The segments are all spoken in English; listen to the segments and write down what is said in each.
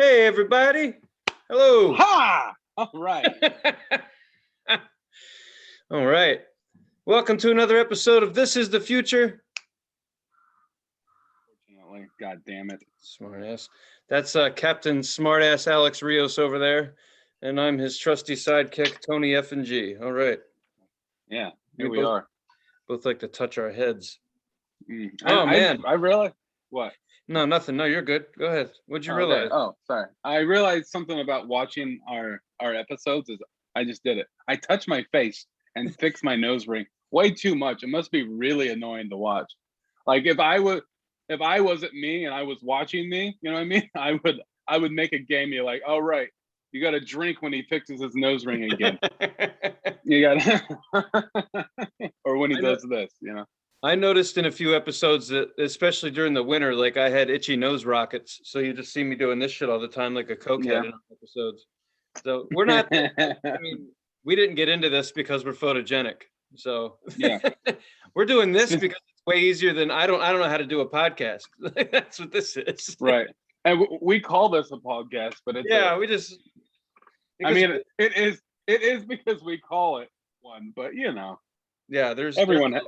Hey, everybody. Hello. Ha! All right. All right. Welcome to another episode of This is the Future. Fortunately, God damn it. Smartass. That's Captain Smartass Alex Rios over there. And I'm his trusty sidekick, Tony F and G. All right. Yeah, here we are. Both like to touch our heads. Man. I realized what? No, nothing. No, you're good. Go ahead. What'd you realize? Okay. Oh, sorry. I realized something about watching our episodes is I just did it. I touched my face and fixed my nose ring way too much. It must be really annoying to watch. Like if I wasn't me and I was watching me, you know what I mean? I would make a game. You're like, oh right, you got to drink when he fixes his nose ring again. You got, or when he does this, you know. I noticed in a few episodes that, especially during the winter, like I had itchy nose rockets. So you just see me doing this shit all the time, like a cokehead in episodes. So we're not. I mean, we didn't get into this because we're photogenic. So yeah, we're doing this because it's way easier than I don't know how to do a podcast. That's what this is. Right. And we call this a podcast, but it's we just. I mean, it is because we call it one, but you know. Yeah, there's everyone.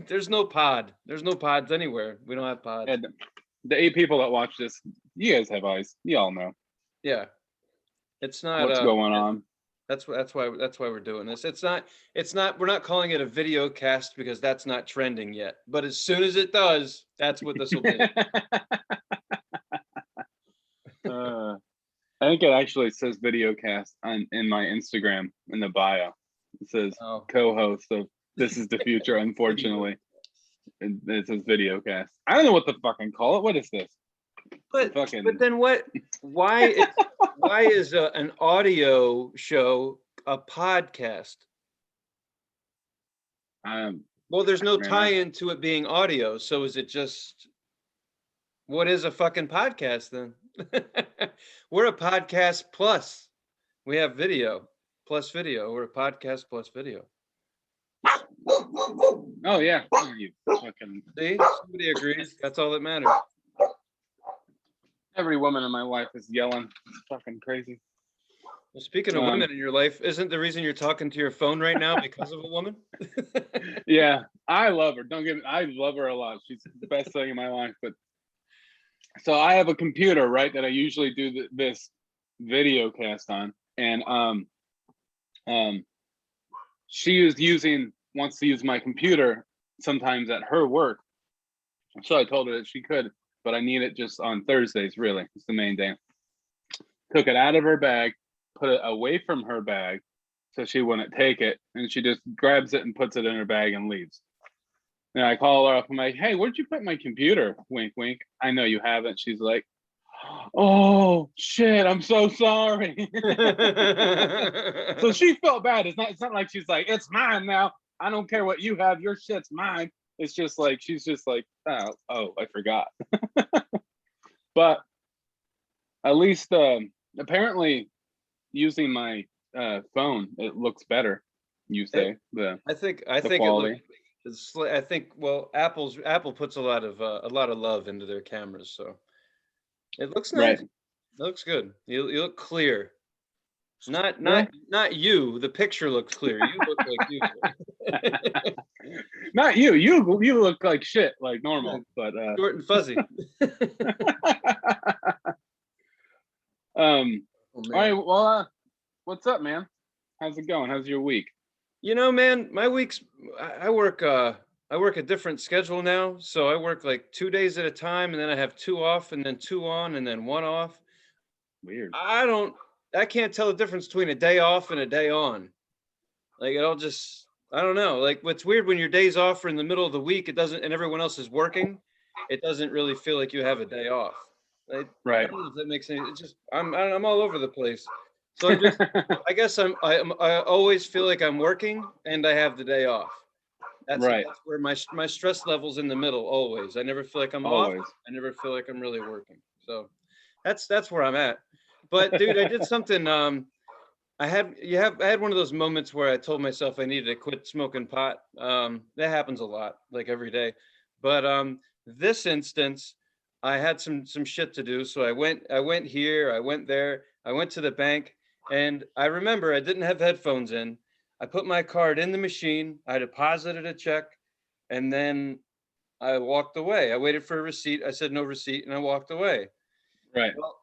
There's no pod. There's no pods anywhere. We don't have pods. And the 8 people that watch this, you guys have eyes. You all know. Yeah, it's not what's going on. That's why we're doing this. It's not. We're not calling it a video cast because that's not trending yet. But as soon as it does, that's what this will be. I think it actually says video cast in my Instagram in the bio. It says co-host of This is the Future, unfortunately. It says video cast. I don't know what to fucking call it. What is this? But then what? Why is an audio show a podcast? Well, there's no tie-in to it being audio. So is it just? What is a fucking podcast then? We're a podcast plus. We have video plus video. We're a podcast plus video. Oh yeah, you fucking see. Somebody agrees. That's all that matters. Every woman in my life is yelling. It's fucking crazy. Well, speaking of women in your life, isn't the reason you're talking to your phone right now because of a woman? Yeah, I love her. I love her a lot. She's the best thing in my life. But so I have a computer, right, that I usually do this video cast on, and she wants to use my computer sometimes at her work. So I told her that she could, but I need it just on Thursdays, really. It's the main day. Took it out of her bag, put it away from her bag so she wouldn't take it, and she just grabs it and puts it in her bag and leaves. And I call her up. I'm like, hey, where'd you put my computer? Wink, wink. I know you haven't. She's like, oh shit, I'm so sorry. So she felt bad. It's not like she's like, it's mine now. I don't care what you have. Your shit's mine. It's just like she's just like, oh, I forgot. But at least apparently using my phone, it looks better. You say I think quality. I think well, Apple puts a lot of love into their cameras, so it looks nice. Right. It looks good. You look clear. Not you. The picture looks clear. You look like you. Not you. You look like shit, like normal, but short and fuzzy. All right. Well, what's up, man? How's it going? How's your week? You know, man, my week's. I work a different schedule now, so I work like 2 days at a time, and then I have 2 off, and then 2 on, and then 1 off. Weird. I can't tell the difference between a day off and a day on. Like I don't know. Like what's weird when your days off are in the middle of the week, and everyone else is working, it doesn't really feel like you have a day off. Right. I don't know if that makes any. It's just I'm all over the place. So I guess I always feel like I'm working and I have the day off. That's where my stress level's in the middle always. I never feel like I'm off. I never feel like I'm really working. So that's where I'm at. But dude, I did something. I had one of those moments where I told myself I needed to quit smoking pot. That happens a lot, like every day. But this instance, I had some shit to do. So I went here, I went there, I went to the bank, and I remember I didn't have headphones in. I put my card in the machine, I deposited a check, and then I walked away. I waited for a receipt. I said no receipt, and I walked away. Right. Well,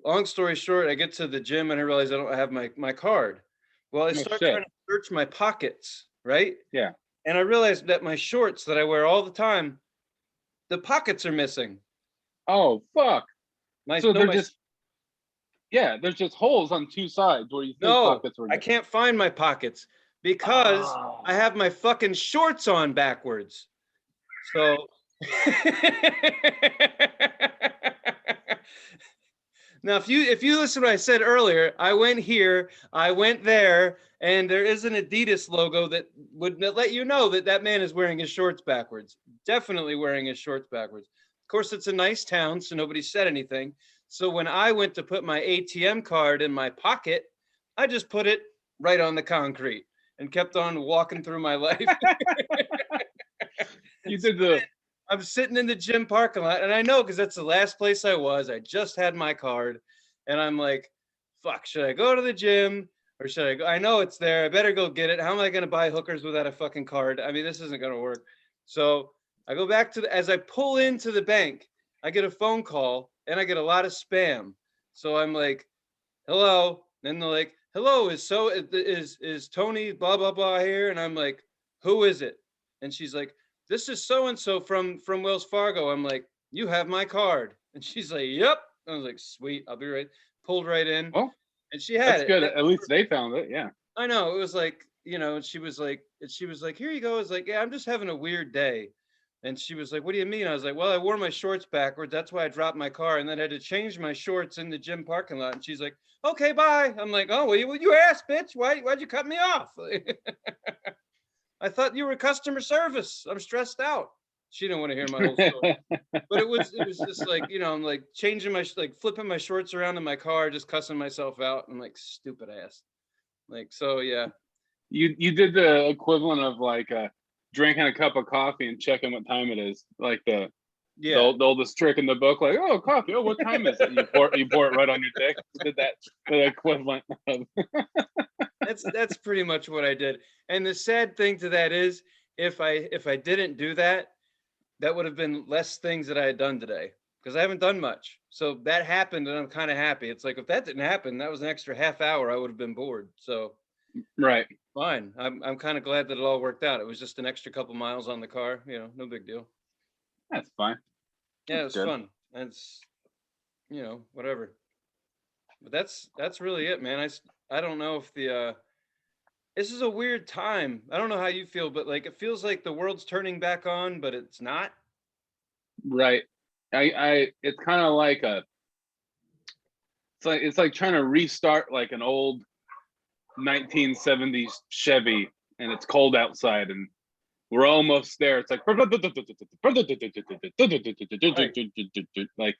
long story short, I get to the gym and I realize I don't have my card. Well, I No start shit. trying to search my pockets, right? Yeah. And I realized that my shorts that I wear all the time, the pockets are missing. Oh fuck. My So no, they're my just there's just holes on two sides where you think no, pockets were I good. can't find my pockets because I Oh. have my fucking shorts on backwards. So now, if you listen to what I said earlier, I went here, I went there, and there is an Adidas logo that would let you know that that man is wearing his shorts backwards. Definitely wearing his shorts backwards. Of course, it's a nice town, so nobody said anything. So when I went to put my ATM card in my pocket, I just put it right on the concrete and kept on walking through my life. You did the I'm sitting in the gym parking lot, and I know because that's the last place I was. I just had my card, and I'm like, "Fuck, should I go to the gym or should I go? I know it's there. I better go get it. How am I going to buy hookers without a fucking card? I mean, this isn't going to work." So I go back to as I pull into the bank, I get a phone call, and I get a lot of spam. So I'm like, "Hello," and they're like, "Hello, is Tony blah blah blah here?" And I'm like, "Who is it?" And she's like, "This is so and so from Wells Fargo." I'm like, "You have my card." And she's like, "Yep." I was like, "Sweet, I'll be right." Pulled right in, well, and she had that's it. good. And At least they found it. Yeah. I know it was like, and she was like, "Here you go." I was like, "Yeah, I'm just having a weird day." And she was like, "What do you mean?" I was like, "Well, I wore my shorts backwards. That's why I dropped my car, and then had to change my shorts in the gym parking lot." And she's like, "Okay, bye." I'm like, "Oh, well, you asked, bitch. Why'd you cut me off?" I thought you were customer service. I'm stressed out. She didn't want to hear my whole story, but it was just like, I'm like changing like flipping my shorts around in my car, just cussing myself out. I'm like, stupid ass. Like, so yeah, You did the equivalent of like drinking a cup of coffee and checking what time it is. Like yeah. the oldest trick in the book, like, oh, coffee, oh, what time is it? You pour it right on your dick. You did that the equivalent of That's pretty much what I did. And the sad thing to that is, if I didn't do that, that would have been less things that I had done today because I haven't done much. So that happened, and I'm kind of happy. It's like if that didn't happen, that was an extra half hour. I would have been bored. So right. fine. I'm kind of glad that it all worked out. It was just an extra couple miles on the car. No big deal. That's fine. Yeah, it That's was good. fun. And it's whatever. But that's really it, man. I don't know if the this is a weird time. I don't know how you feel, but like it feels like the world's turning back on, but it's not. Right. I it's kind of like it's like trying to restart like an old 1970s Chevy, and it's cold outside and we're almost there. It's like Right. like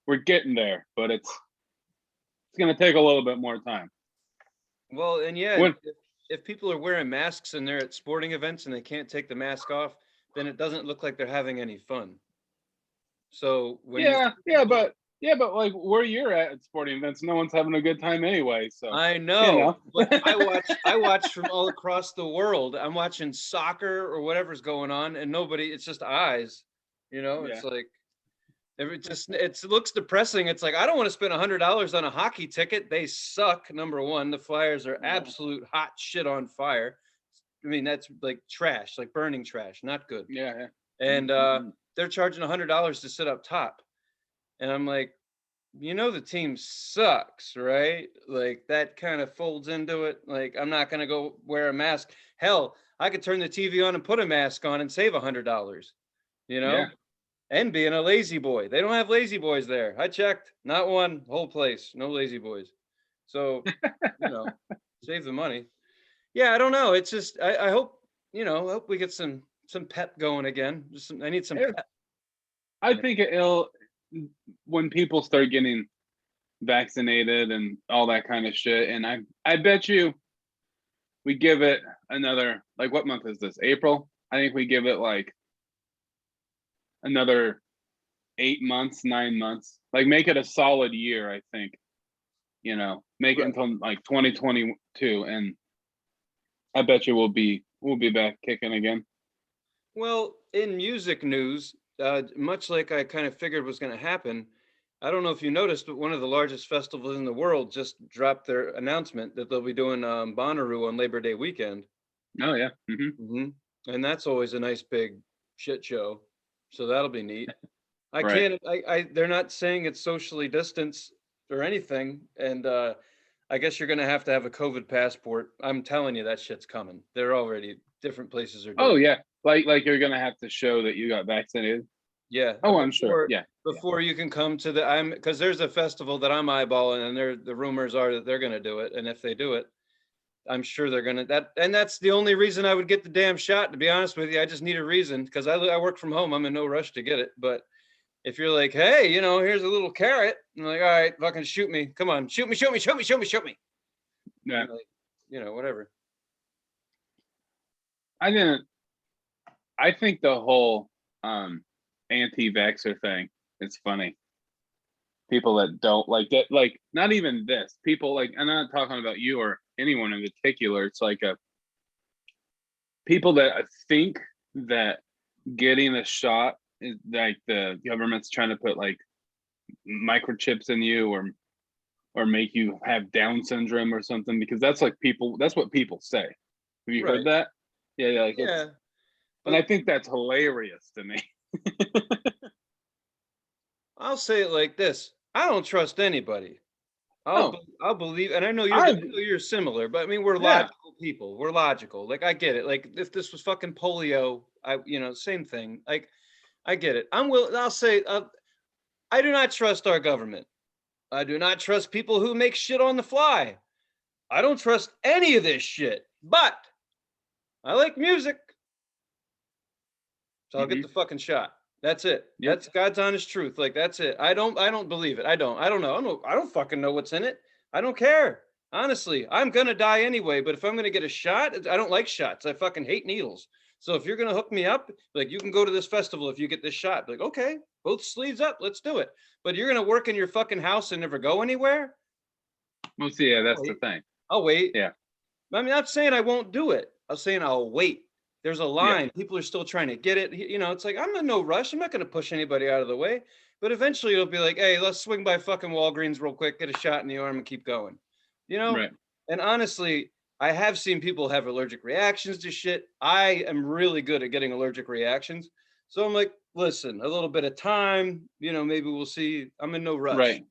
we're getting there, but it's gonna take a little bit more time. Well, and yeah, When if people are wearing masks and they're at sporting events and they can't take the mask off, then it doesn't look like they're having any fun. So when you see yeah, people, but like where you're at sporting events, no one's having a good time anyway. So I you know, know. but I watch from all across the world. I'm watching soccer or whatever's going on, and nobody. It's just eyes. Yeah. It's like it looks depressing. It's like I don't want to spend $100 on a hockey ticket. They suck. Number one, the Flyers are Yeah. absolute hot shit on fire. I mean, that's like trash, like burning trash, not good. Yeah. And Mm-hmm. they're charging $100 to sit up top, and I'm like, the team sucks, right? Like that kind of folds into it. Like I'm not gonna go wear a mask. Hell, I could turn the TV on and put a mask on and save $100. You Yeah. know, and being a lazy boy. They don't have lazy boys there. I checked, not one, whole place, no lazy boys. So, you know, save the money. Yeah, I don't know. It's just I hope I hope we get some pep going again. I need some pep. I think it'll when people start getting vaccinated and all that kind of shit, and I bet you we give it another, like, what month is this? April. I think we give it like another 8 months, 9 months. Like make it a solid year, I think. Make it Right. until like 2022, and I bet you we'll be back kicking again. Well, in music news, much like I kind of figured was going to happen, I don't know if you noticed, but one of the largest festivals in the world just dropped their announcement that they'll be doing Bonnaroo on Labor Day weekend. Oh yeah. hmm And that's always a nice big shit show. So that'll be neat. I Right. can't, they're not saying it's socially distanced or anything. And I guess you're going to have a COVID passport. I'm telling you, that shit's coming. They're already, different places are Oh doing it. yeah. Like you're gonna have to show that you got vaccinated. Yeah, Oh, I'm sure. Yeah. Yeah. before you can come to because there's a festival that I'm eyeballing, and the rumors are that they're gonna do it, and if they do it, I'm sure they're gonna and that's the only reason I would get the damn shot. To be honest with you, I just need a reason because I work from home. I'm in no rush to get it, but if you're like, hey, here's a little carrot, I'm like, all right, fucking shoot me, come on, shoot me, shoot me, shoot me, shoot me, shoot me, Yeah. and like, whatever. I didn't. I think the whole anti-vaxxer thing is funny. People that don't like that, like not even this. People like, I'm not talking about you or anyone in particular. It's like people that think that getting a shot is like the government's trying to put like microchips in you or make you have Down syndrome or something, because that's what people say. Have you heard Right. that? Yeah, like Yeah, and I but think that's hilarious to me. I'll say it like this: I don't trust anybody. Oh, I'll believe, and I I know you're similar, but I mean we're yeah, logical people. We're logical. Like I get it. Like if this was fucking polio, same thing. Like I get it. I'll say I do not trust our government. I do not trust people who make shit on the fly. I don't trust any of this shit. But I like music, so I'll get hmm the fucking shot. That's it. yep, That's God's honest truth. Like that's it. I don't believe it. I don't know. I don't fucking know what's in it. I don't care. Honestly, I'm gonna die anyway, but if I'm gonna get a shot, I don't like shots. I fucking hate needles. So if you're gonna hook me up, like you can go to this festival if you get this shot. Like, okay, both sleeves up, let's do it. But you're gonna work in your fucking house and never go anywhere? well, see, yeah, I'll that's the wait. thing. I'll wait. Yeah, I'm not saying I won't do it. I'm saying I'll wait. There's a yeah, line. People are still trying to get it. It's like I'm in no rush. I'm not going to push anybody out of the way. But eventually it'll be like, hey, let's swing by fucking Walgreens real quick, get a shot in the arm, and keep going. You know? right, And honestly, I have seen people have allergic reactions to shit. I am really good at getting allergic reactions. So I'm like, listen, a little bit of time, maybe we'll see. I'm in no rush. right,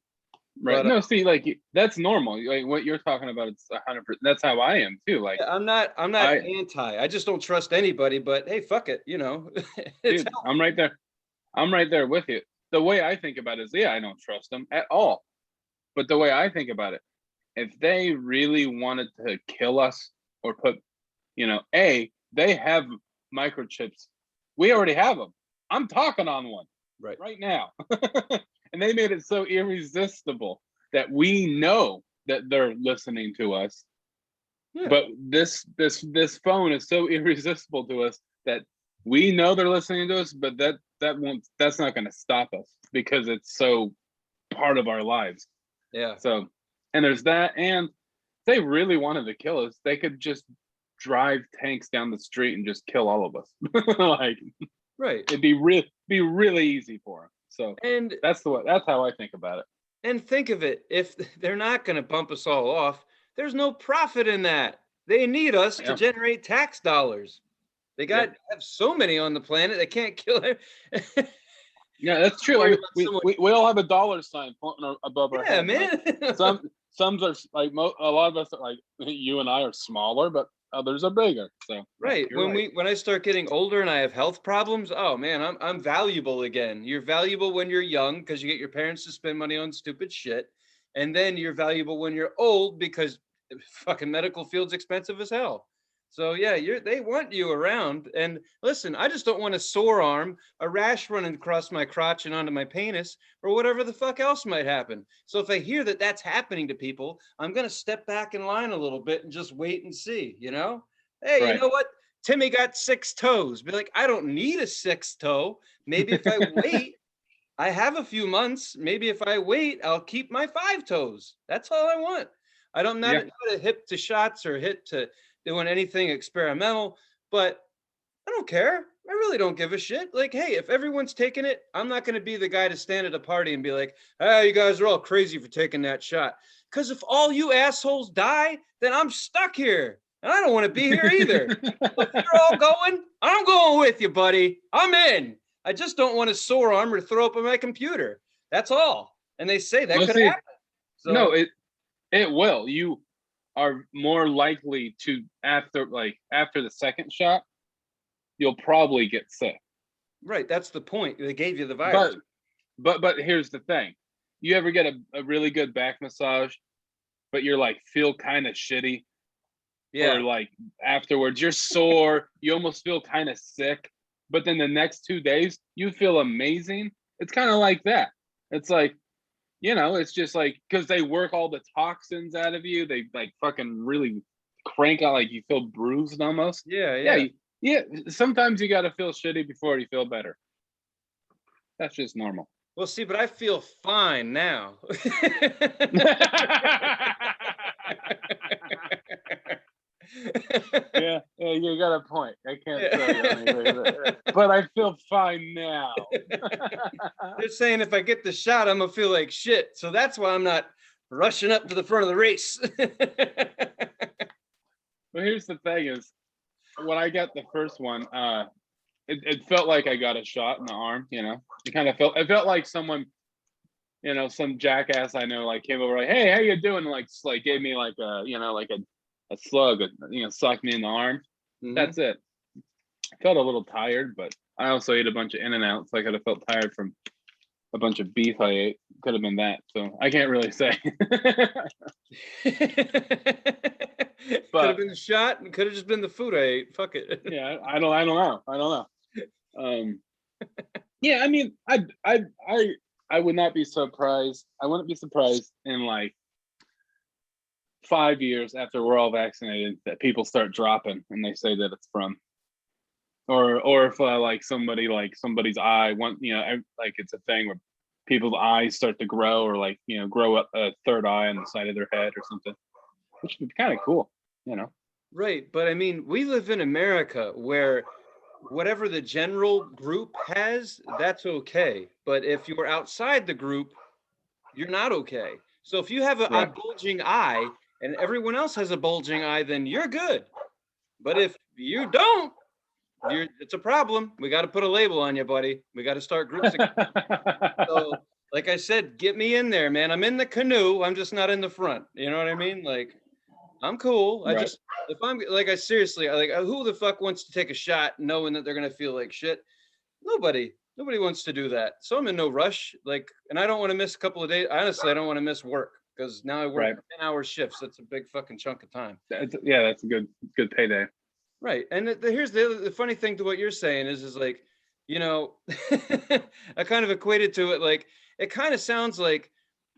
right. But No, see, like that's normal. Like what you're talking about, it's 100%. That's how I am too. Like yeah, I'm not I, anti. I just don't trust anybody, but hey, fuck it, It's dude, I'm right there. I'm right there with you. The way I think about it is, yeah, I don't trust them at all. But the way I think about it, if they really wanted to kill us or put, they have microchips. We already have them. I'm talking on one right. right now. And they made it so irresistible that we know that they're listening to us. Yeah. But this phone is so irresistible to us that we know they're listening to us, but that's not going to stop us because it's so part of our lives. Yeah. So, and there's that. And if they really wanted to kill us, they could just drive tanks down the street and just kill all of us. Like Right. it'd be really easy for them. So And that's how I think about it. and think of it, if they're not going to bump us all off, there's no profit in that. They need us to Yeah, generate tax dollars. They yeah, have so many on the planet, they can't kill it. yeah. That's true. Worry Like about we, someone. we we all have a dollar sign floating above our Yeah, head. Like man. some are like a lot of us are like you and I are smaller, but others are bigger. So yeah, Right. you're right. When I start getting older and I have health problems, oh man, I'm valuable again. You're valuable when you're young because you get your parents to spend money on stupid shit. And then you're valuable when you're old because fucking medical field's expensive as hell. So yeah, they want you around. And listen, I just don't want a sore arm, a rash running across my crotch and onto my penis, or whatever the fuck else might happen. So if I hear that that's happening to people, I'm gonna step back in line a little bit and just wait and see, Hey, you Right. know what? Timmy got 6 toes. Be like, I don't need a 6th toe. Maybe if I wait, I have a few months. Maybe if I wait, I'll keep my 5 toes. That's all I want. I don't not, Yeah. not a hip to shots or hip to doing anything experimental, but I don't care. I really don't give a shit. Like, hey, if everyone's taking it, I'm not going to be the guy to stand at a party and be like, hey, you guys are all crazy for taking that shot. Because if all you assholes die, then I'm stuck here. And I don't want to be here either. So if you're all going, I'm going with you, buddy. I'm in. I just don't want a sore arm or throw up on my computer. That's all. And they say that Well, could see, happen. no, So it will. You are more likely to after the second shot, you'll probably get sick. right, that's the point. They gave you the But virus. but here's the thing. You ever get a really good back massage, but you're like feel kind of shitty, Yeah. or like afterwards you're sore, you almost feel kind of sick, but then the next 2 days you feel amazing. It's kind of like that. It's like, it's just like because they work all the toxins out of you. They like fucking really crank out, like you feel bruised almost. Yeah. Yeah, Yeah. yeah. Sometimes you got to feel shitty before you feel better. That's just normal. Well, see, but I feel fine now. Yeah, you got a point. I can't tell you anything, Yeah. but I feel fine now. They're saying if I get the shot, I'm gonna feel like shit. So that's why I'm not rushing up to the front of the race. But here's the thing: is when I got the first one, it felt like I got a shot in the arm. It felt like someone, some jackass I know, like came over, like, hey, how you doing? And like gave me like a slug, sucked me in the arm. Mhm. That's it. I felt a little tired, but I also ate a bunch of In-N-Outs. So I could have felt tired from a bunch of beef I ate. Could have been that. So I can't really say. Could have But been the shot and could have just been the food I ate. Fuck it. yeah, I don't know. I don't know. Yeah, I mean, I would not be surprised. I wouldn't be surprised in like 5 years after we're all vaccinated that people start dropping and they say that it's from, or if like somebody's eye like it's a thing where people's eyes start to grow, or like grow up a third eye on the side of their head or something, which would be kind of cool. Right. But I mean, we live in America where whatever the general group has, that's okay. But if you're outside the group, you're not okay. So if you have a Right. bulging eye and everyone else has a bulging eye, then you're good. But if you don't, it's a problem. We got to put a label on you, buddy. We got to start groups again. So, like I said, get me in there, man. I'm in the canoe. I'm just not in the front. You know what I mean? Like, I'm cool. I Right. just, if I'm like, I seriously, like, who the fuck wants to take a shot knowing that they're gonna feel like shit? Nobody wants to do that. So I'm in no rush. Like, and I don't want to miss a couple of days. Honestly, I don't want to miss work because now I work Right. 10-hour shifts. That's a big fucking chunk of time. That's a good payday. Right. And here's the funny thing to what you're saying is like, I kind of equated to it like, it kind of sounds like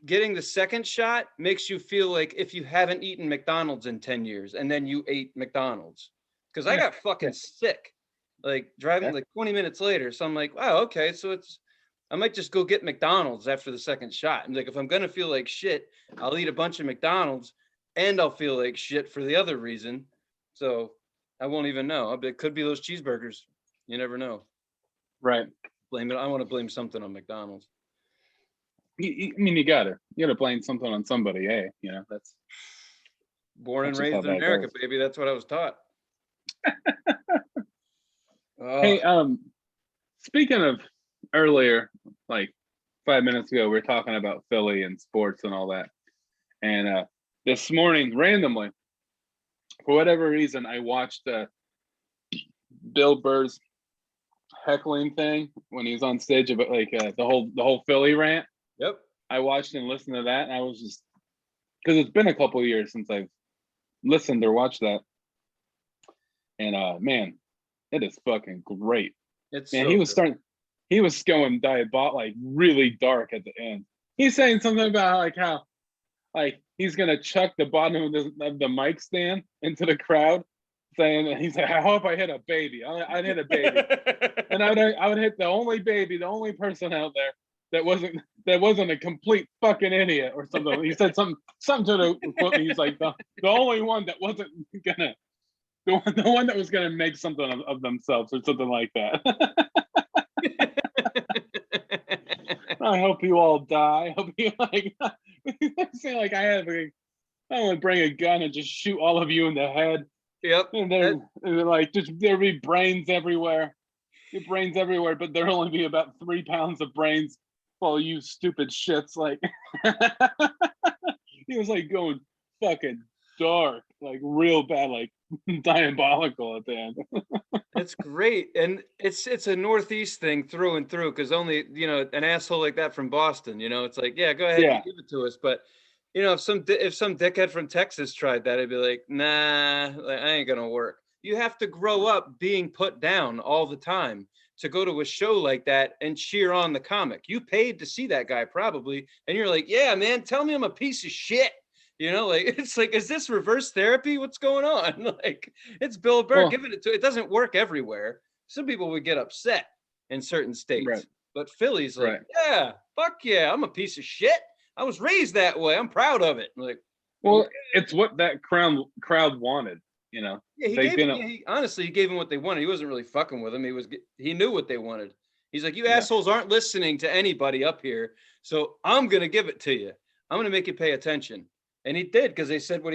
getting the second shot makes you feel like if you haven't eaten McDonald's in 10 years and then you ate McDonald's. Because I Yeah. got fucking sick, like driving Yeah. like 20 minutes later. So I'm like, wow, okay. So I might just go get McDonald's after the second shot. I'm like, if I'm going to feel like shit, I'll eat a bunch of McDonald's and I'll feel like shit for the other reason. So I won't even know. It could be those cheeseburgers. You never know. Right. Blame it. I want to blame something on McDonald's. I mean, you gotta blame something on somebody. Hey, that's Born and just how raised in that America, goes. baby. That's what I was taught. Hey, Oh, speaking of earlier, like 5 minutes ago, we were talking about Philly and sports and all that. And this morning, randomly, for whatever reason, I watched Bill Burr's heckling thing when he was on stage about like the whole Philly rant. yep. I watched and listened to that, and I was just, because it's been a couple of years since I've listened or watched that, and man, it is fucking great. It's Man, so good. he was going diabolical, like really dark at the end. He's saying something about like how like he's gonna chuck the bottom of the mic stand into the crowd, saying that he's like, I hope I hit a baby. I'd hit a baby, and I would hit the only baby, the only person out there that wasn't a complete fucking idiot or something. He said something to the equipment. He's like the only one that wasn't gonna the one that was gonna make something of themselves or something like that. I hope you all die. I hope you like say like I would bring a gun and just shoot all of you in the head. Yep. And they're like just there'd be brains everywhere. Your brains everywhere, but there'll only be about 3 pounds of brains. Well, you stupid shits. Like he was like going fucking dark, like real bad, like diabolical at the end. That's great. And it's a Northeast thing through and through, because only, an asshole like that from Boston, it's like, yeah, go ahead and Yeah. give it to us. But if some dickhead from Texas tried that, I'd be like, nah, like, I ain't gonna work. You have to grow up being put down all the time to go to a show like that and cheer on the comic. You paid to see that guy probably, and you're like, yeah, man, tell me I'm a piece of shit. Like, it's like, is this reverse therapy? What's going on? Like, it's Bill Burr Well, giving it to. It doesn't work everywhere. Some people would get upset in certain states, right, but Philly's like, right. yeah, fuck yeah, I'm a piece of shit. I was raised that way. I'm proud of it. Like, Well, okay. it's what that crowd wanted. Yeah, They didn't. Honestly, he gave him what they wanted. He wasn't really fucking with them. He knew what they wanted. He's like, you Yeah. assholes aren't listening to anybody up here, so I'm gonna give it to you. I'm gonna make you pay attention. And he did, because they said what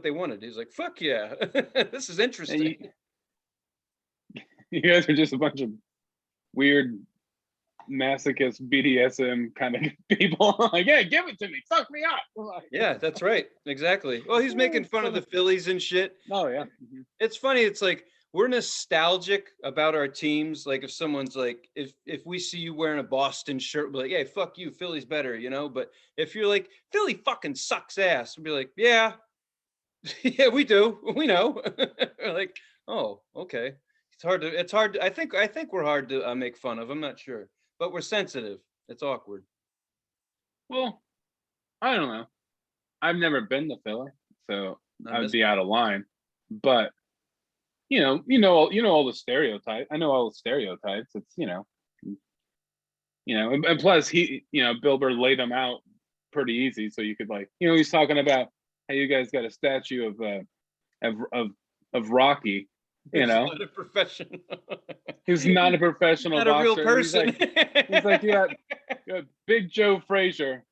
they wanted. He's like, fuck yeah, this is interesting. You guys are just a bunch of weird masochist BDSM kind of people. Like, yeah, give it to me, suck me up. Like, Yeah, that's right, exactly. Well, he's making fun of the Phillies and shit. oh yeah. It's funny. It's like, we're nostalgic about our teams. Like, if someone's like, if we see you wearing a Boston shirt, we're like, hey, fuck you, Philly's better, But if you're like, Philly fucking sucks ass, we'll be like, yeah, yeah, we do, we know. Like, oh, okay. It's hard. I think we're hard to make fun of. I'm not sure, but we're sensitive. It's awkward. Well, I don't know. I've never been to Philly, so I'd be out of line. But all the stereotypes. I know all the stereotypes. It's and plus Bill Burr laid them out pretty easy, so you could he's talking about how you guys got a statue of Rocky. He's not a professional. He's not a professional not boxer. A real person. He's like, you got Big Joe Frazier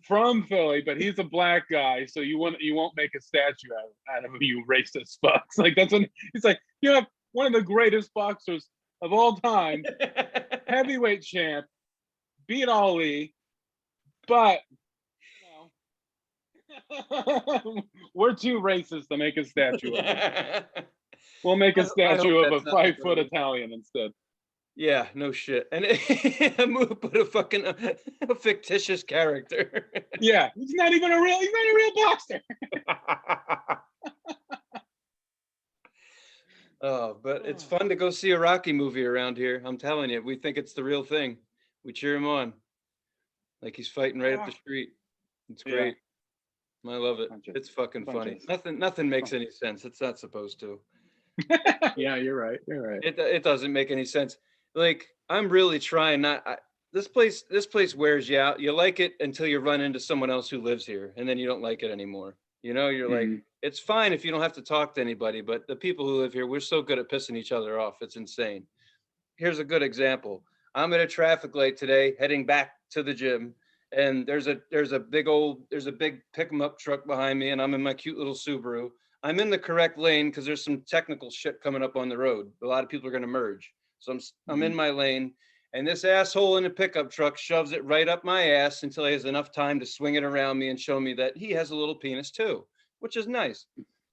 from Philly, but he's a black guy, so you won't make a statue out of him, you racist fucks. Like, that's when he's like, you have one of the greatest boxers of all time, heavyweight champ, beat Ali, but we're too racist to make a statue of him. We'll make a statue of a 5-foot Italian instead. Yeah, no shit. And put a fictitious character. Yeah, he's not a real boxer. Oh, but it's fun to go see a Rocky movie around here. I'm telling you, we think it's the real thing. We cheer him on, like he's fighting right up the street. It's great. Yeah. I love it. It's fucking funny. Nothing makes any sense. It's not supposed to. Yeah, you're right. It doesn't make any sense. Like, I'm really trying not. This place wears you out. You like it until you run into someone else who lives here, and then you don't like it anymore. You're like, it's fine if you don't have to talk to anybody, but the people who live here, we're so good at pissing each other off. It's insane. Here's a good example. I'm at a traffic light today, heading back to the gym, and there's a big pick 'em up truck behind me, and I'm in my cute little Subaru. I'm in the correct lane because there's some technical shit coming up on the road. A lot of people are going to merge. So I'm in my lane, and this asshole in a pickup truck shoves it right up my ass until he has enough time to swing it around me and show me that he has a little penis too, which is nice.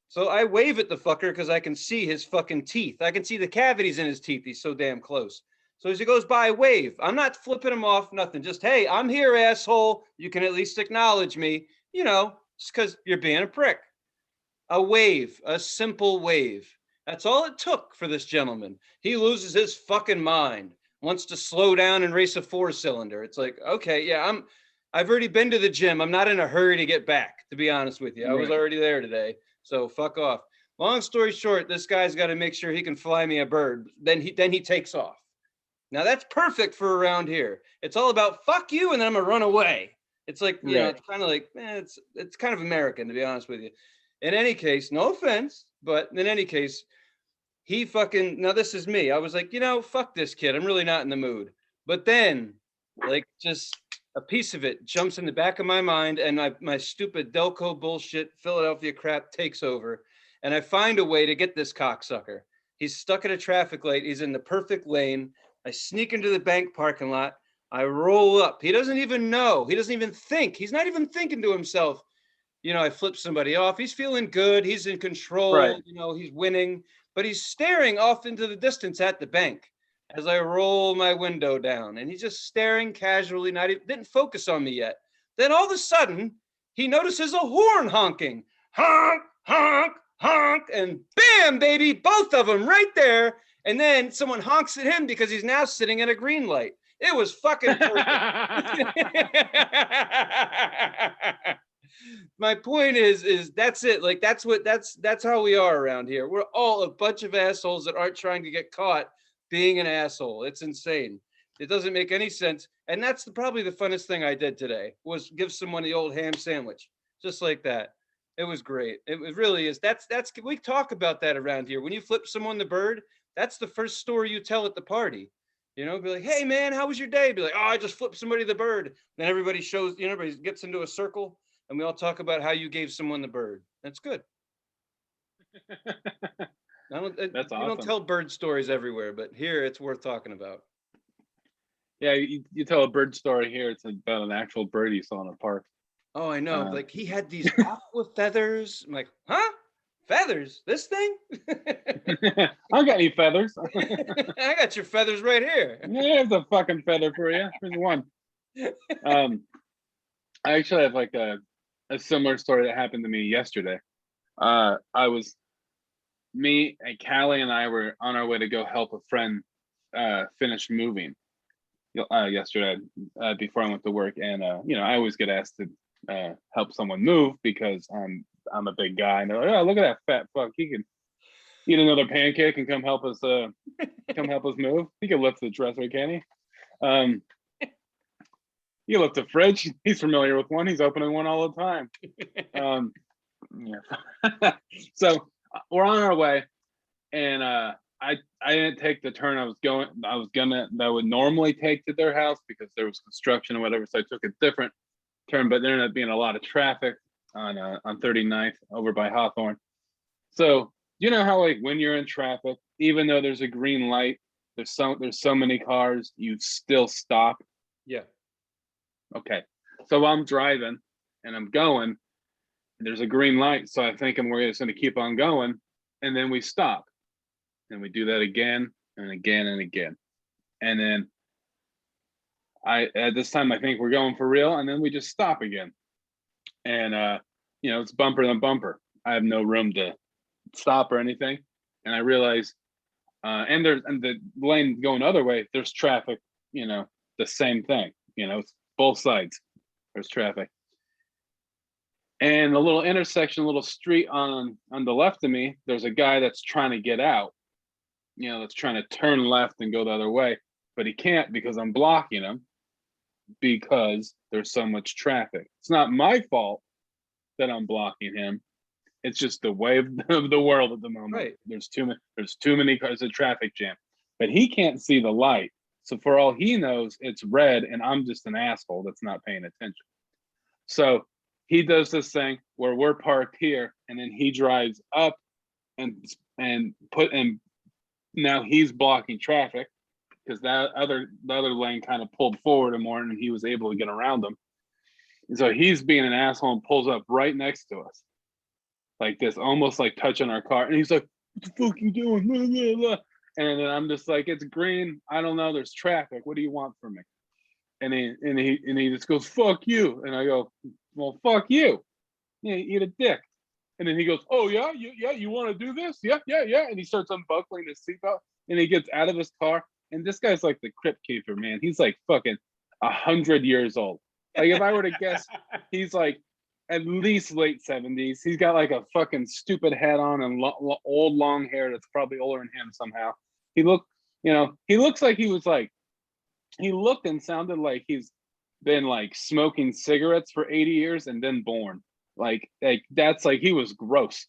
So I wave at the fucker because I can see his fucking teeth. I can see the cavities in his teeth. He's so damn close. So as he goes by, I wave. I'm not flipping him off, nothing. Just, hey, I'm here, asshole. You can at least acknowledge me, just because you're being a prick. A wave, a simple wave. That's all it took for this gentleman. He loses his fucking mind, wants to slow down and race a 4-cylinder. It's like, okay, yeah, I've already been to the gym. I'm not in a hurry to get back, to be honest with you. I was already there today, so fuck off. Long story short, this guy's got to make sure he can fly me a bird. Then he takes off. Now that's perfect for around here. It's all about fuck you, and then I'm gonna run away. It's like, Right. it's kind of like, it's kind of American, to be honest with you. In any case, no offense, but in any case, he fucking, now this is me. I was like, fuck this kid. I'm really not in the mood. But then, like, just a piece of it jumps in the back of my mind, and my stupid Delco bullshit Philadelphia crap takes over, and I find a way to get this cocksucker. He's stuck at a traffic light. He's in the perfect lane. I sneak into the bank parking lot. I roll up. He doesn't even know. He doesn't even think. He's not even thinking to himself, I flipped somebody off. He's feeling good. He's in Right. control. He's winning, but he's staring off into the distance at the bank as I roll my window down, and he's just staring casually, not even, didn't focus on me yet. Then all of a sudden, he notices a horn honking. Honk, honk, honk, and bam, baby, both of them right there. And then someone honks at him because he's now sitting at a green light. It was fucking perfect. My point is that's it. Like, that's how we are around here. We're all a bunch of assholes that aren't trying to get caught being an asshole. It's insane. It doesn't make any sense. And that's probably the funnest thing I did today, was give someone the old ham sandwich, just like that. It was great. It really is. That's we talk about that around here. When you flip someone the bird, that's the first story you tell at the party. Be like, hey man, how was your day? Be like, oh, I just flipped somebody the bird. Then everybody shows, everybody gets into a circle, and we all talk about how you gave someone the bird. That's good. That's You don't awesome. tell bird stories everywhere, but here it's worth talking about. Yeah, you tell a bird story here. It's about an actual bird you saw in a park. Oh, I know. Like, he had these aqua feathers. I'm like, huh? Feathers? This thing? I don't got any feathers. I got your feathers right here. There's a fucking feather for you. There's one. I actually have like a similar story that happened to me yesterday. Me and Callie and I were on our way to go help a friend finish moving yesterday before I went to work, and I always get asked to help someone move because I'm a big guy, and they're like, oh, look at that fat fuck, he can eat another pancake and come help us move. He can lift the dresser, can he? He lift the fridge. He's familiar with one. He's opening one all the time. Yeah. So we're on our way, and I didn't take the turn I would normally take to their house because there was construction or whatever. So I took a different turn, but there ended up being a lot of traffic on 39th over by Hawthorne. So how, like, when you're in traffic, even though there's a green light, there's so many cars, you still stop. Yeah. Okay. So I'm driving and I'm going, and there's a green light, so I think we're just going to keep on going, and then we stop, and we do that again and again and again, and then at this time I think we're going for real, and then we just stop again, and it's bumper to bumper. I have no room to stop or anything, and I realize, and the lane going the other way, there's traffic. The same thing. It's both sides. There's traffic. And a little intersection, a little street on the left of me, there's a guy that's trying to get out, that's trying to turn left and go the other way, but he can't because I'm blocking him because there's so much traffic. It's not my fault that I'm blocking him. It's just the way of the world at the moment. Right. There's too many cars, a traffic jam, but he can't see the light. So for all he knows, it's red, and I'm just an asshole that's not paying attention. So he does this thing where we're parked here, and then he drives up and now he's blocking traffic because the other lane kind of pulled forward more, and he was able to get around them. And so he's being an asshole and pulls up right next to us, like this, almost like touching our car. And he's like, "What the fuck you doing?" Blah, blah, blah. And then I'm just like, "It's green. I don't know. There's traffic. What do you want from me?" And he just goes, "Fuck you." And I go, "Well, fuck you. Yeah, eat a dick." And then he goes, "Oh yeah, you want to do this? Yeah. And he starts unbuckling his seatbelt, and he gets out of his car. And this guy's like the crypt keeper, man. He's like fucking 100 years old. Like, if I were to guess, he's like at least late 70s. He's got like a fucking stupid hat on and old long hair that's probably older than him somehow. He looks like he was like he looked and sounded like he's been like smoking cigarettes for 80 years and then born. Like that's like he was gross.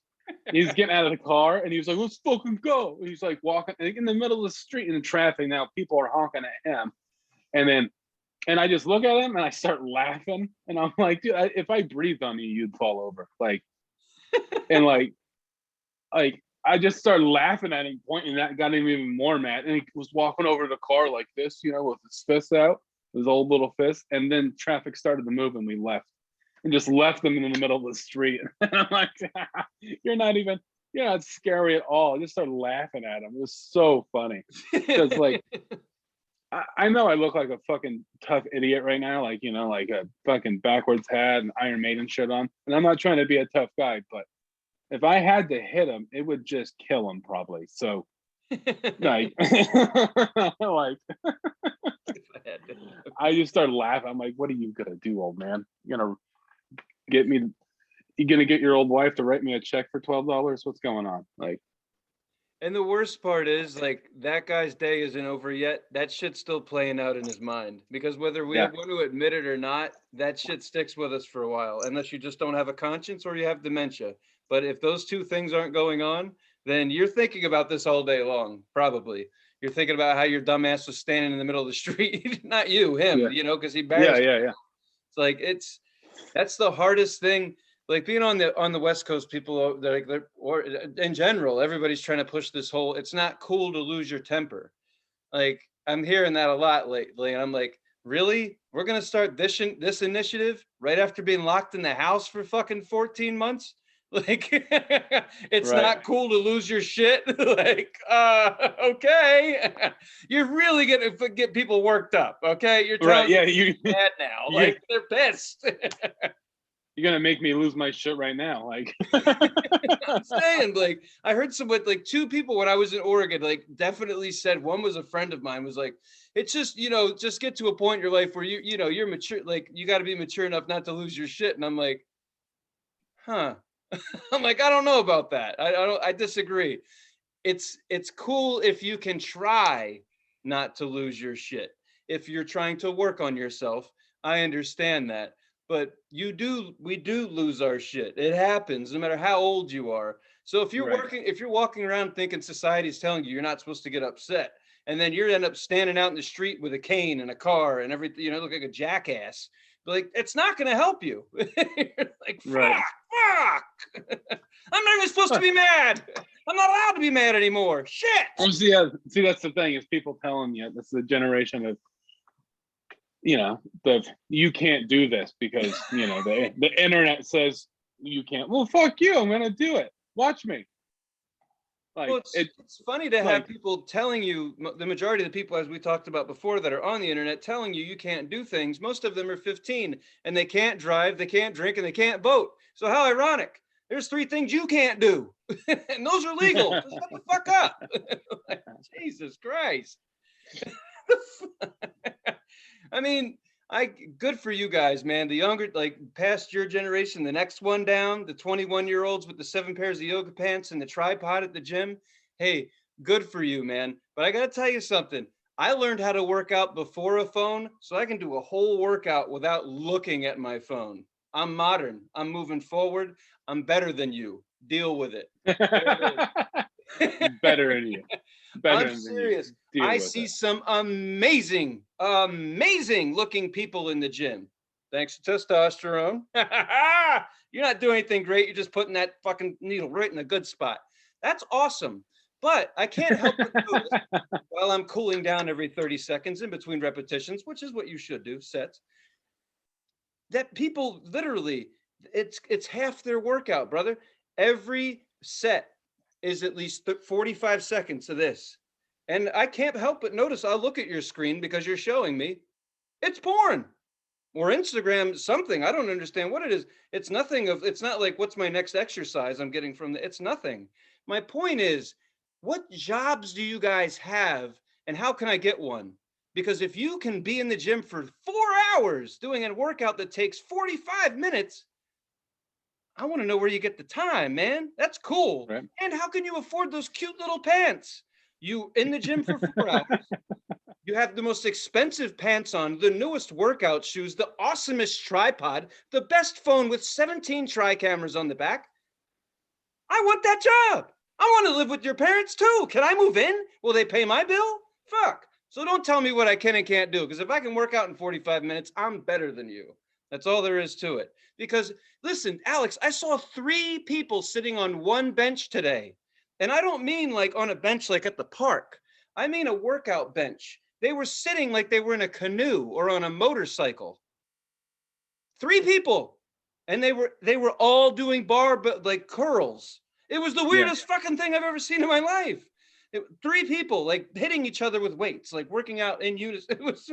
He's getting out of the car and he was like, let's fucking go. He's like walking in the middle of the street in the traffic. Now people are honking at him. And I just look at him and I start laughing. And I'm like, dude, if I breathed on you, you'd fall over. And I just started laughing at him, pointing that, got him even more mad. And he was walking over to the car like this, with his fists out, his old little fist. And then traffic started to move and we left. And just left them in the middle of the street. And I'm like, you're not scary at all. I just started laughing at him. It was so funny. Because I know I look like a fucking tough idiot right now, like a fucking backwards hat and Iron Maiden shit on. And I'm not trying to be a tough guy, but if I had to hit him, it would just kill him probably. So like I just started laughing. I'm like, what are you gonna do, old man? You gonna get your old wife to write me a check for $12? What's going on? And the worst part is, like, that guy's day isn't over yet. That shit's still playing out in his mind, because whether we Yeah. want to admit it or not, that shit sticks with us for a while, unless you just don't have a conscience or you have dementia. But if those two things aren't going on, then you're thinking about this all day long, probably. You're thinking about how your dumbass was standing in the middle of the street, not you, him, Yeah. because he embarrassed. Yeah. It's like, that's the hardest thing. Like being on the West Coast, people or in general, everybody's trying to push this whole, it's not cool to lose your temper. Like I'm hearing that a lot lately, and I'm like, really? We're gonna start this initiative right after being locked in the house for fucking 14 months? Like it's Right. not cool to lose your shit. Like, okay. You're really gonna get people worked up, okay? You're telling Right. Yeah, me mad now. you Like they're pissed. You're gonna make me lose my shit right now. I'm saying, like, I heard like two people when I was in Oregon, like, definitely said, one was a friend of mine, was like, it's just, just get to a point in your life where you're mature, like, you got to be mature enough not to lose your shit. And I'm like, huh. I'm like, I don't know about that. I disagree. It's cool if you can try not to lose your shit. If you're trying to work on yourself, I understand that. But we do lose our shit. It happens no matter how old you are. So if you're Right. if you're walking around thinking society's telling you you're not supposed to get upset, and then you end up standing out in the street with a cane and a car and everything, look like a jackass. Like, it's not going to help you. You're like, Right. fuck. I'm not even supposed to be mad. I'm not allowed to be mad anymore. Shit. Well, see, that's the thing, is people telling you, that's the generation of, you can't do this because, the internet says you can't. Well, fuck you. I'm going to do it. Watch me. Well, it's funny to have people telling you, the majority of the people, as we talked about before, that are on the internet telling you can't do things. Most of them are 15 and they can't drive, they can't drink, and they can't vote. So how ironic. There's 3 things you can't do, and those are legal. So shut the fuck up. Like, Jesus Christ. I mean, good for you guys, man. The younger, like past your generation, the next one down, the 21-year-olds with the 7 pairs of yoga pants and the tripod at the gym. Hey, good for you, man. But I got to tell you something. I learned how to work out before a phone, so I can do a whole workout without looking at my phone. I'm modern. I'm moving forward. I'm better than you. Deal with it. Better than you. I'm serious. I see some amazing looking people in the gym. Thanks to testosterone. You're not doing anything great. You're just putting that fucking needle right in a good spot. That's awesome. But I can't help but notice while I'm cooling down every 30 seconds in between repetitions, which is what you should do, sets, that people literally, it's half their workout, brother. Every set is at least 45 seconds of this. And I can't help but notice, I'll look at your screen because you're showing me, it's porn or Instagram, something. I don't understand what it is. It's nothing of, it's not like, what's my next exercise I'm getting from it's nothing. My point is, what jobs do you guys have and how can I get one? Because if you can be in the gym for 4 hours doing a workout that takes 45 minutes, I want to know where you get the time, man. That's cool. Right. And how can you afford those cute little pants? You in the gym for 4 hours. You have the most expensive pants on, the newest workout shoes, the awesomest tripod, the best phone with 17 tri cameras on the back. I want that job. I want to live with your parents too. Can I move in? Will they pay my bill? Fuck. So don't tell me what I can and can't do, because if I can work out in 45 minutes, I'm better than you. That's all there is to it. Because listen, Alex, I saw 3 people sitting on one bench today. And I don't mean like on a bench like at the park. I mean a workout bench. They were sitting like they were in a canoe or on a motorcycle. 3 people. And they were all doing bar but like curls. It was the Yeah. weirdest fucking thing I've ever seen in my life. 3 people like hitting each other with weights, like working out in unison. It was,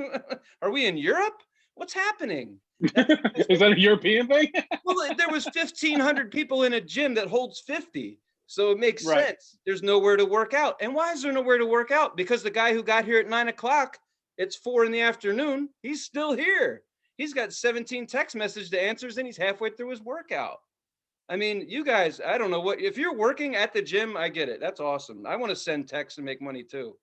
are we in Europe? What's happening? Is that a European thing? Well, there was 1,500 people in a gym that holds 50. So it makes Right. sense. There's nowhere to work out. And why is there nowhere to work out? Because the guy who got here at 9 o'clock, it's 4 in the afternoon. He's still here. He's got 17 text messages to answers and he's halfway through his workout. I mean, you guys, I don't know what, if you're working at the gym, I get it. That's awesome. I want to send texts and make money too.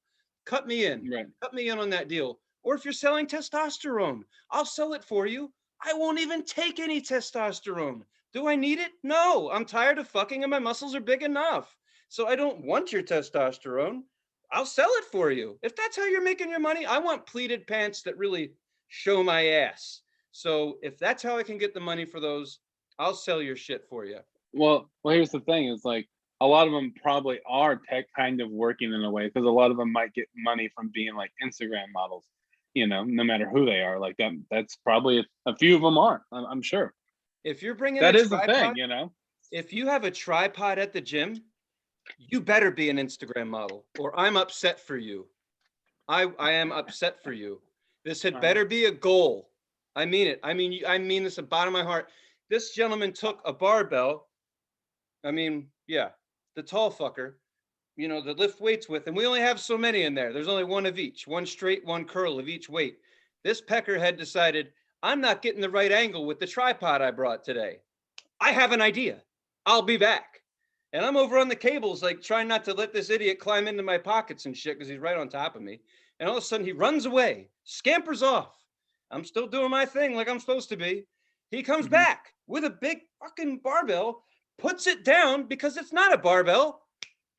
Cut me in. Right. Cut me in on that deal. Or if you're selling testosterone, I'll sell it for you. I won't even take any testosterone. Do I need it? No, I'm tired of fucking and my muscles are big enough. So I don't want your testosterone. I'll sell it for you. If that's how you're making your money, I want pleated pants that really show my ass. So if that's how I can get the money for those, I'll sell your shit for you. Well, here's the thing: is like a lot of them probably are tech kind of working in a way, because a lot of them might get money from being like Instagram models. You know, no matter who they are, like that. That's probably a few of them are. I'm sure If you're bringing that a is the thing. tripod, You know. if you have a tripod at the gym, you better be an Instagram model or I'm upset for you. I am upset for you. This had better be a goal. I mean it. I mean this at the bottom of my heart. This gentleman took a barbell. I mean, yeah, the tall fucker, you know, the lift weights with, and we only have so many in there. There's only one of each, one straight, one curl of each weight. This pecker had decided, I'm not getting the right angle with the tripod I brought today. I have an idea. I'll be back. And I'm over on the cables, like trying not to let this idiot climb into my pockets and shit because he's right on top of me. And all of a sudden he runs away, scampers off. I'm still doing my thing like I'm supposed to be. He comes back with a big fucking barbell, puts it down because it's not a barbell.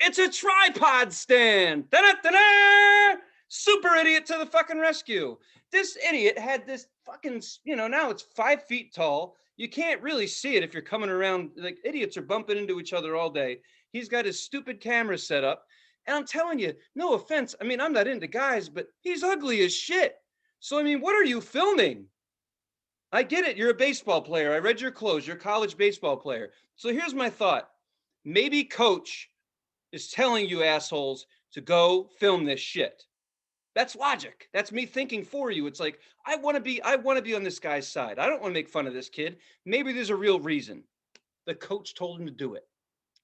It's a tripod stand. Da-da-da-da! Super idiot to the fucking rescue. This idiot had this fucking, you know, now it's 5 feet tall. You can't really see it if you're coming around. Like idiots are bumping into each other all day. He's got his stupid camera set up. And I'm telling you, no offense. I mean, I'm not into guys, but he's ugly as shit. So, I mean, what are you filming? I get it. You're a baseball player. I read your clothes. You're a college baseball player. So here's my thought. Maybe coach is telling you assholes to go film this shit. That's logic. That's me thinking for you. It's like, I want to be on this guy's side. I don't want to make fun of this kid. Maybe there's a real reason. The coach told him to do it.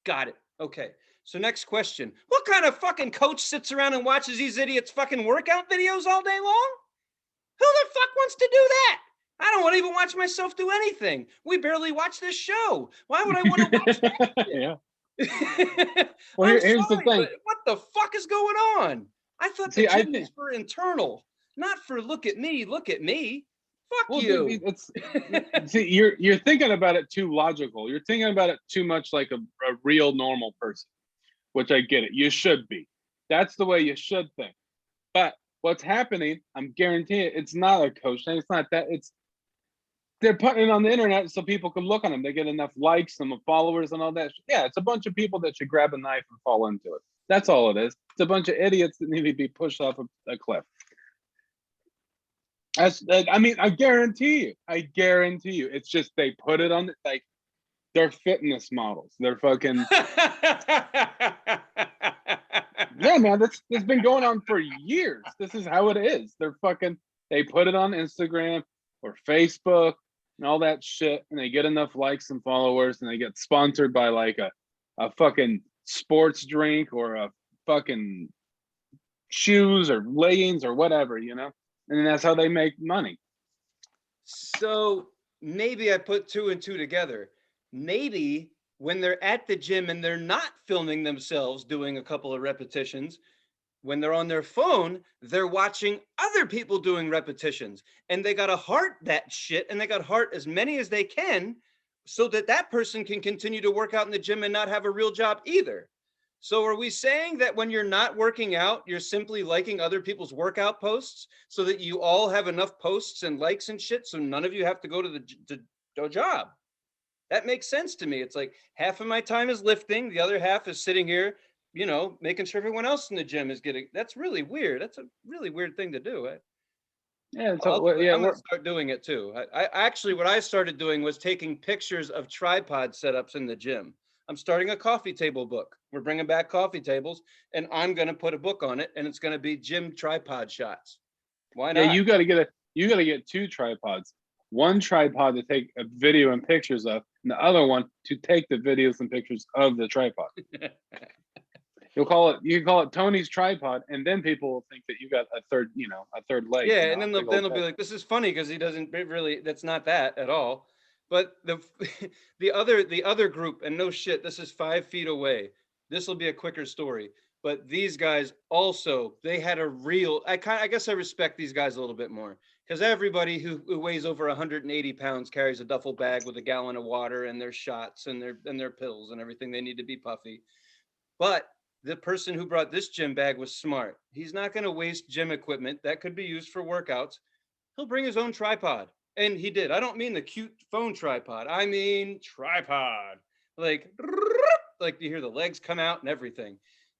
Got it. Okay. So next question. What kind of fucking coach sits around and watches these idiots fucking workout videos all day long? Who the fuck wants to do that? I don't want to even watch myself do anything. We barely watch this show. Why would I want to watch that shit? Yeah. Well, I'm here's the sorry, thing. but what the fuck is going on? I thought the See, I gym think was for internal, not for look at me, look at me. Fuck well, you. it's see, you're thinking about it too logical. You're thinking about it too much like a real normal person, which I get it. You should be. That's the way you should think. But what's happening, I'm guaranteeing it's not a coach thing. It's not that. It's they're putting it on the internet so people can look on them. They get enough likes and followers and all that. Yeah, it's a bunch of people that should grab a knife and fall into it. That's all it is. It's a bunch of idiots that need to be pushed off a cliff. I mean, I guarantee you. It's just they put it on like they're fitness models. They're fucking yeah, man. That's been going on for years. This is how it is. They put it on Instagram or Facebook and all that shit, and they get enough likes and followers, and they get sponsored by like a fucking sports drink or a fucking shoes or leggings or whatever, you know? And that's how they make money. So maybe I put 2 and 2 together. Maybe when they're at the gym and they're not filming themselves doing a couple of repetitions, when they're on their phone, they're watching other people doing repetitions, and they got to heart that shit, and they got to heart as many as they can so that that person can continue to work out in the gym and not have a real job either. So are we saying that when you're not working out, you're simply liking other people's workout posts so that you all have enough posts and likes and shit so none of you have to go to the job? That makes sense to me. It's like half of my time is lifting, the other half is sitting here, making sure everyone else in the gym is getting. That's really weird. That's a really weird thing to do. Yeah. I'll So do it. yeah, I'm gonna start doing it too. I actually, what I started doing was taking pictures of tripod setups in the gym. I'm starting a coffee table book. We're bringing back coffee tables, and I'm gonna put a book on it, and it's gonna be gym tripod shots. Why yeah. not? You got to get 2 tripods. One tripod to take a video and pictures of, and the other one to take the videos and pictures of the tripod. You can call it Tony's tripod, and then people will think that you got a third leg. Yeah, and then big they'll old be head. like, "This is funny because he doesn't really. That's not that at all." But the the other group, and no shit, this is 5 feet away. This will be a quicker story. But these guys also, they had a real. I guess I respect these guys a little bit more because everybody who weighs over 180 pounds carries a duffel bag with a gallon of water and their shots and their pills and everything they need to be puffy. But the person who brought this gym bag was smart. He's not going to waste gym equipment that could be used for workouts. He'll bring his own tripod. And he did. I don't mean the cute phone tripod. I mean tripod. Like, like you hear the legs come out and everything.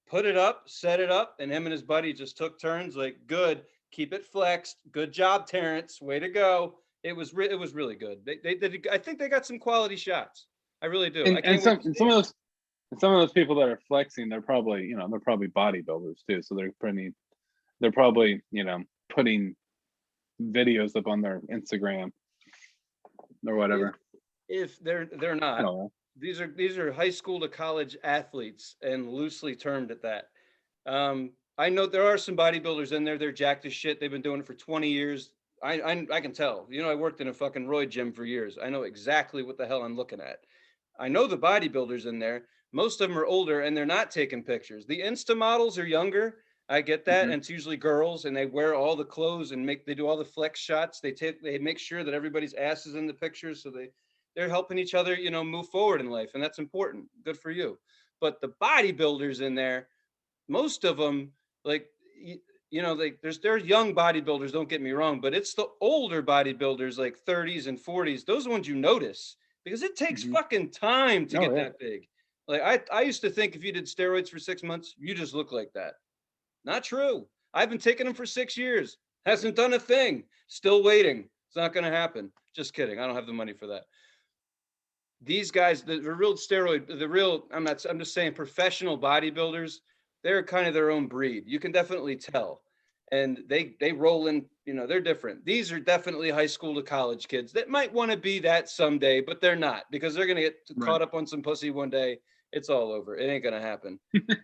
Put it up, set it up, and him and his buddy just took turns. Like, good, keep it flexed. Good job, Terrence. Way to go. It was really good. They did. I think they got some quality shots. I really do. I And can't wait to see some of them. those and some of those people that are flexing, they're probably bodybuilders too. So they're probably putting videos up on their Instagram or If whatever. if they're I not, don't know. these are high school to college athletes and loosely termed at that. I know there are some bodybuilders in there. They're jacked as shit. They've been doing it for 20 years. I can tell. I worked in a fucking Roy gym for years. I know exactly what the hell I'm looking at. I know the bodybuilders in there. Most of them are older and they're not taking pictures. The Insta models are younger. I get that, Hmm. and it's usually girls, and they wear all the clothes and they do all the flex shots. They make sure that everybody's ass is in the pictures, so they're helping each other, move forward in life, and that's important. Good for you. But the bodybuilders in there, most of them, like like there's young bodybuilders, don't get me wrong, but it's the older bodybuilders, like 30s and 40s, those are the ones you notice because it takes Hmm. fucking time to Oh get yeah. that big. Like I used to think if you did steroids for 6 months, you just look like that. Not true. I've been taking them for 6 years. Hasn't done a thing. Still waiting. It's not going to happen. Just kidding. I don't have the money for that. These guys, the real steroid, the real, I'm just saying professional bodybuilders, they're kind of their own breed. You can definitely tell. And they roll in, they're different. These are definitely high school to college kids that might want to be that someday, but they're not because they're going to get Right. caught up on some pussy one day. It's all over. It ain't going to happen.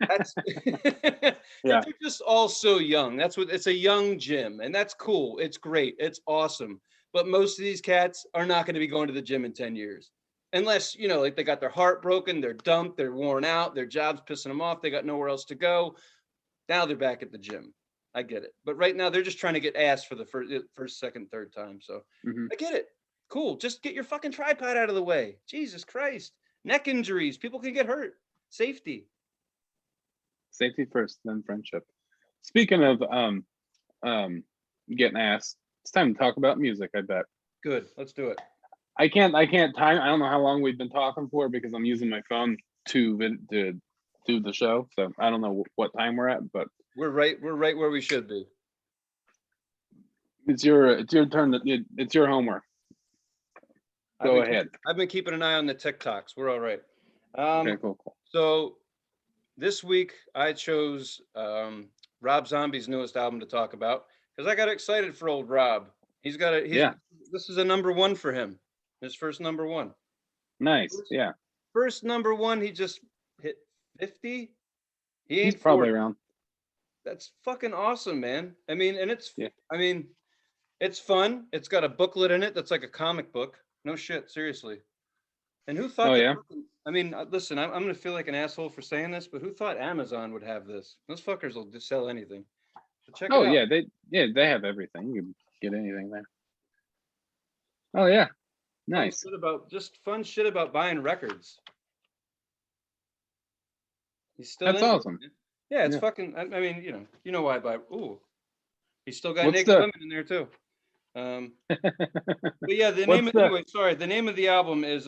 That's they're Yeah. just all so young. That's what it's a young gym, and that's cool. It's great. It's awesome. But most of these cats are not going to be going to the gym in 10 years. Unless, like they got their heart broken, they're dumped, they're worn out, their job's pissing them off, they got nowhere else to go. Now they're back at the gym. I get it. But right now they're just trying to get ass for the first, second, third time. So Hmm. I get it. Cool. Just get your fucking tripod out of the way. Jesus Christ. Neck injuries. People can get hurt. Safety. Safety first, then friendship. Speaking of getting ass, it's time to talk about music. I bet. Good. Let's do it. I can't time. I don't know how long we've been talking for because I'm using my phone to do the show. So I don't know what time we're at, but We're right where we should be. it's your turn. It's your homework. Go ahead. I've been keeping an eye on the TikToks. We're all right. Okay, Um, cool. so this week I chose Rob Zombie's newest album to talk about because I got excited for old Rob. Yeah, This is a number one for him. His first number one. nice. First, Yeah, first number one, he just hit 50. He he's ain't probably 40. around. That's fucking awesome, man. I mean, Yeah, it's fun. It's got a booklet in it that's like a comic book. No shit, seriously. And who thought Oh that? yeah. I mean, listen, I'm gonna feel like an asshole for saying this, but who thought Amazon would have this? Those fuckers will just sell anything. So check it Oh out. they have everything. You can get anything there. Oh yeah. Nice. Fun shit about buying records. He's still That's into it, awesome. man. Yeah, it's Yeah. fucking. I mean, you know why I buy. Ooh, he's still got What's naked the women in there too. Um, but yeah, the name. what's the Anyway, sorry. The name of the album is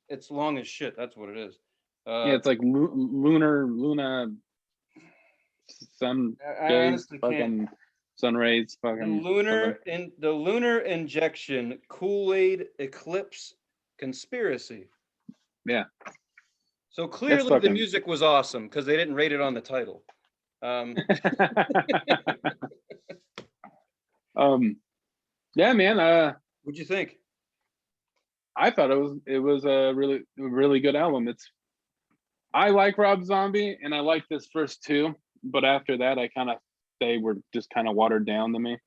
it's long as shit. That's what it is. yeah, Uh, it's like Luna sun I gaze honestly can't. fucking sun rays fucking something. The lunar injection Kool-Aid eclipse conspiracy. Yeah. So That's clearly the fucking music was awesome because they didn't rate it on the title. Um, um yeah, man. what'd you think? I thought it was a really good album. I like Rob Zombie and I like this first two, but after that I kind of they were just kind of watered down to me.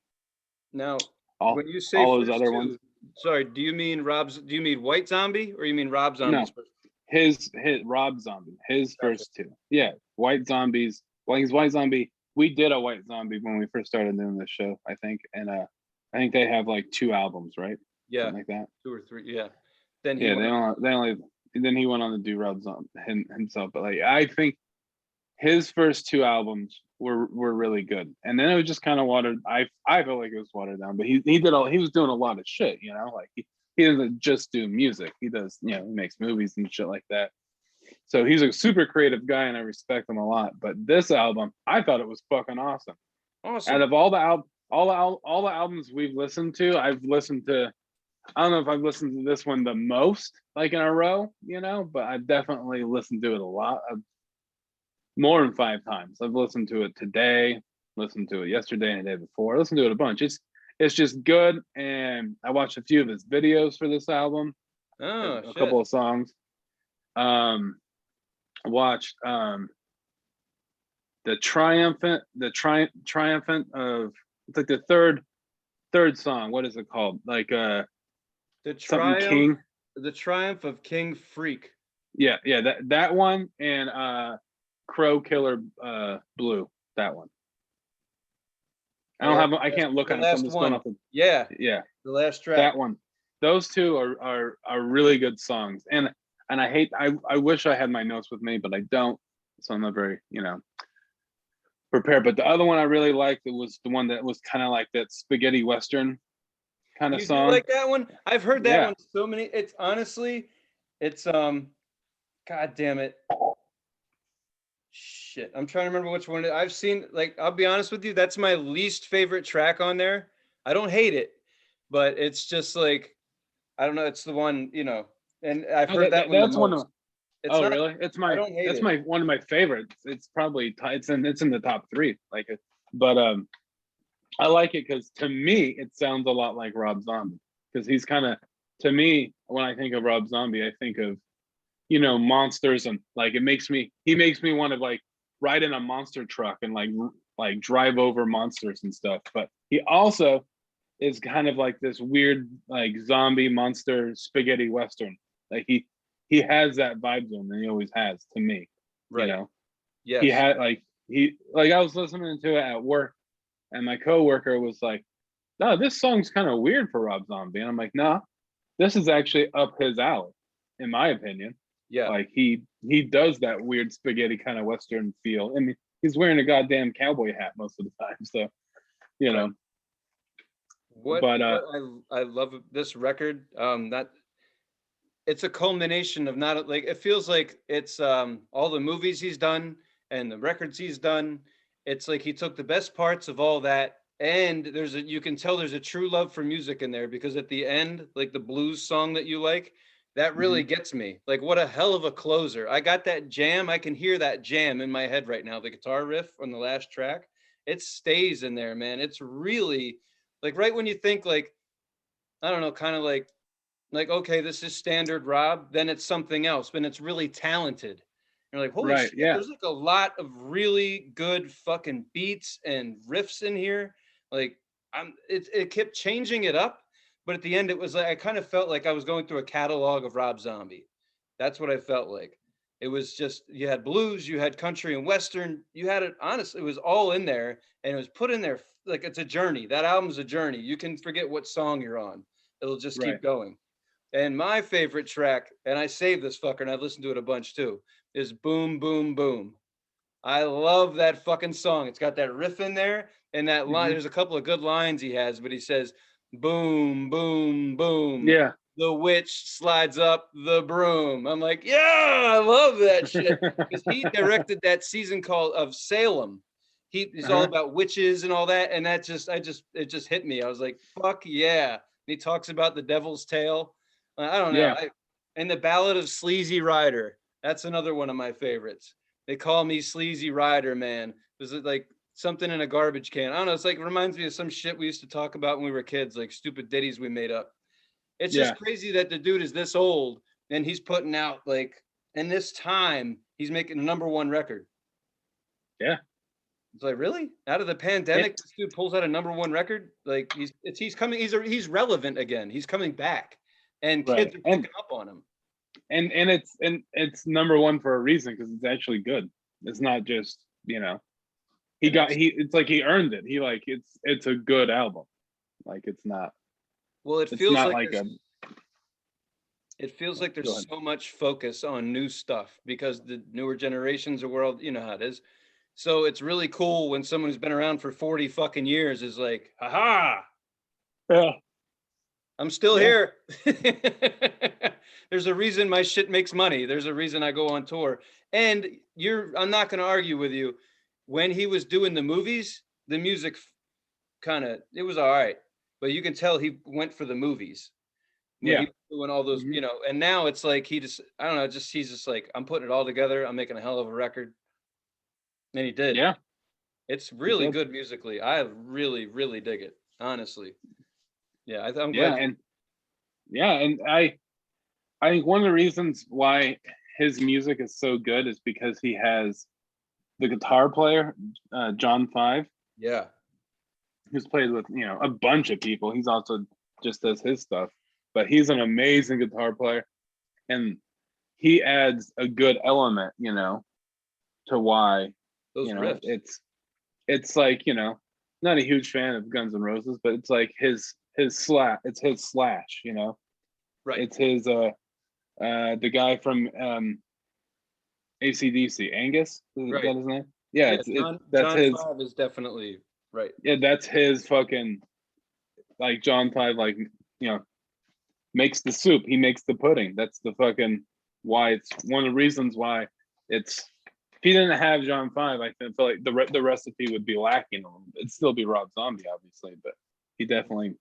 Now, All when you say all those first other ones. two, sorry, do you mean Do you mean White Zombie or you mean Rob No, Zombie's first? his Rob Zombie, his Gotcha. first two. Yeah, White Zombies. Well, he's White Zombie. We did a White Zombie when we first started doing this show, I think, and I think they have like two albums, right? Yeah, Something like that. two or three. Yeah. Then he Yeah, went on. they only then he went on to do Rob Zombie himself, but like I think his first two albums were really good, and then it was just kind of watered. I felt like it was watered down, but he was doing a lot of shit, you know, like he doesn't just do music. He does, you know, he makes movies and shit like that. So he's a super creative guy, and I respect him a lot. But this album, I thought it was fucking awesome. Out Awesome. of all the albums we've listened to, I've listened to. I don't know if I've listened to this one the most, like in a row, you know, but I've definitely listened to it a lot, more than 5 times. I've listened to it today, listened to it yesterday and the day before. I listened to it a bunch. It's just good, and I watched a few of his videos for this album, Oh a shit. couple of songs. I watched triumphant of it's like the third song. What is it called? Like The something triumph, King. the triumph of King Freak. Yeah, that one and Crow Killer Blue. That one. Oh, that's I can't look the on it, so I'm last just going one. off the Yeah, yeah, the last track. that one. Those two are really good songs. And I wish I had my notes with me, but I don't. So I'm not very, you know, prepared. But the other one I really liked, it was the one that was kind of like that spaghetti western kind of You do song. like that one? I've heard that Yeah. one so many. It's honestly, it's God damn it. Shit. I'm trying to remember which one I've seen. Like, I'll be honest with you, that's my least favorite track on there. I don't hate it, but it's just like, I don't know, it's the one, and I've Oh, heard that one the that's one most. of It's oh not, really? I don't hate That's it. my one of my favorites. It's probably it's in the top three. Like it, but I like it because to me it sounds a lot like Rob Zombie because he's kind of to me when I think of Rob Zombie I think of monsters and like he makes me want to like ride in a monster truck and like drive over monsters and stuff. But he also is kind of like this weird like zombie monster spaghetti western. Like he has that vibe to him and he always has to me. You Right. know, he Yes. had he like I was listening to it at work and my coworker was like, "No, this song's kind of weird for Rob Zombie," and I'm like, "No, this is actually up his alley, in my opinion." Yeah. Like he does that weird spaghetti kind of western feel, and he's wearing a goddamn cowboy hat most of the time. So you Right. know, What but what I love this record, that it's a culmination of not like it feels like it's all the movies he's done and the records he's done. It's like he took the best parts of all that, and you can tell there's a true love for music in there because at the end, like the blues song that you like, that really mhm. gets me. Like what a hell of a closer. I got that jam. I can hear that jam in my head right now. The guitar riff on the last track, it stays in there, man. It's really like right when you think like I don't know, kind of like okay, this is standard Rob, then it's something else, but it's really talented. You're like, holy Right, shit, yeah, there's like a lot of really good fucking beats and riffs in here. Like it kept changing it up, but at the end it was like I kind of felt like I was going through a catalog of Rob Zombie. That's what I felt like. It was just, you had blues, you had country and western, you had it, honestly, it was all in there, and it was put in there like it's a journey. That album's a journey. You can forget what song you're on. It'll just Right. keep going. And my favorite track, and I saved this fucker and I've listened to it a bunch too, is Boom Boom Boom. I love that fucking song. It's got that riff in there and that line. Hmm. There's a couple of good lines he has, but he says, boom, boom, boom. Yeah. The witch slides up the broom. I'm like, yeah, I love that shit. Because he directed that season called of Salem. He's all Uh-huh. about witches and all that. And that just, it just hit me. I was like, fuck yeah. And he talks about the devil's tail. I don't know. Yeah. And the Ballad of Sleazy Rider. That's another one of my favorites. They call me Sleazy Rider, man. Was it like something in a garbage can? I don't know. It's like, it reminds me of some shit we used to talk about when we were kids, like stupid ditties we made up. It's Yeah. just crazy that the dude is this old and he's putting out, like, in this time, he's making a #1 record. Yeah. It's like, really? Out of the And, pandemic, this dude pulls out a #1 record? Like, he's coming, he's relevant again. He's coming back. And right. kids are picking up on him. And it's #1 for a reason, because it's actually good. It's not just, And that's, it's like he earned it. He like it's a good album. Like well, it's not like a it feels like go there's ahead. so much focus on new stuff because the newer generations of world, you know how it is. So it's really cool when someone who's been around for 40 fucking years is like, haha, Yeah. I'm still Yeah. here. There's a reason my shit makes money. There's a reason I go on tour. And I'm not going to argue with you. When he was doing the movies, the music kind of, it was all right. But you can tell he went for the movies when he Yeah. was doing all those, Hmm. and now it's like he just, I don't know, he's just like, I'm putting it all together. I'm making a hell of a record. And he did. Yeah. It's He really did. good musically. I really, really dig it, honestly. Yeah, I'm Yeah. glad you. And I think one of the reasons why his music is so good is because he has the guitar player, John Five, Yeah, who's played with a bunch of people. He's also just does his stuff, but he's an amazing guitar player, and he adds a good element, to why those riffs. it's like not a huge fan of Guns N' Roses, but it's like his Slash, Right. it's his the guy from ACDC, Angus, is Right. that his name? Yeah, Yeah, it's John that's John his. 5 is definitely right. Yeah, that's his fucking, like, John Five, like, makes the soup, he makes the pudding. That's the fucking why it's one of the reasons why it's. If he didn't have John Five, I feel like the recipe would be lacking a little bit. It'd still be Rob Zombie, obviously, but he definitely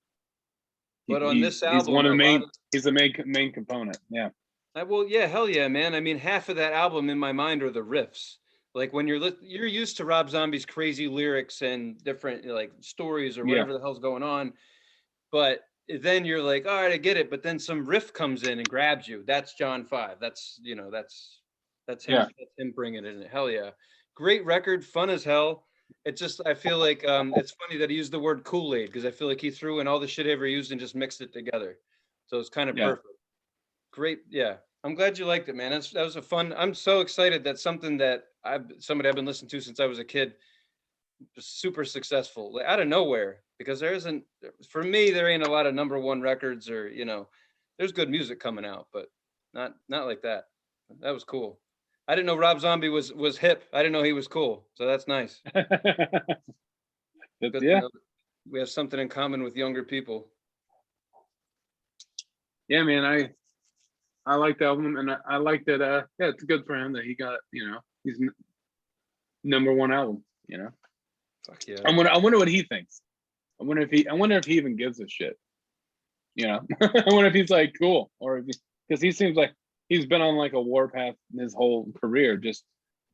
But on this he's album, one of a the lot main. of He's the main component. Yeah. well, yeah, hell yeah, man. I mean, half of that album in my mind are the riffs. Like when you're used to Rob Zombie's crazy lyrics and different like stories or Yeah. whatever the hell's going on, but then you're like, all right, I get it. But then some riff comes in and grabs you. That's John Five. That's him. Yeah. That's him bringing it in. Hell yeah, great record, fun as hell. It just I feel like it's funny that he used the word Kool-Aid because I feel like he threw in all the shit he ever used and just mixed it together. So it's kind of Yeah. perfect. Great, yeah. I'm glad you liked it, man. That was a fun. I'm so excited that something that somebody I've been listening to since I was a kid was super successful, like out of nowhere. Because there isn't, for me, there ain't a lot of #1 records or there's good music coming out, but not like that. That was cool. I didn't know Rob Zombie was hip. I didn't know he was cool. So that's nice. Good to Yeah. know that we have something in common with younger people. Yeah, man. I like the album, and I like that. Yeah, it's good for him that he got. He's #1 album. Fuck yeah. I wonder what he thinks. I wonder if he even gives a shit. I wonder if he's like cool, or if because he seems like he's been on like a warpath his whole career, just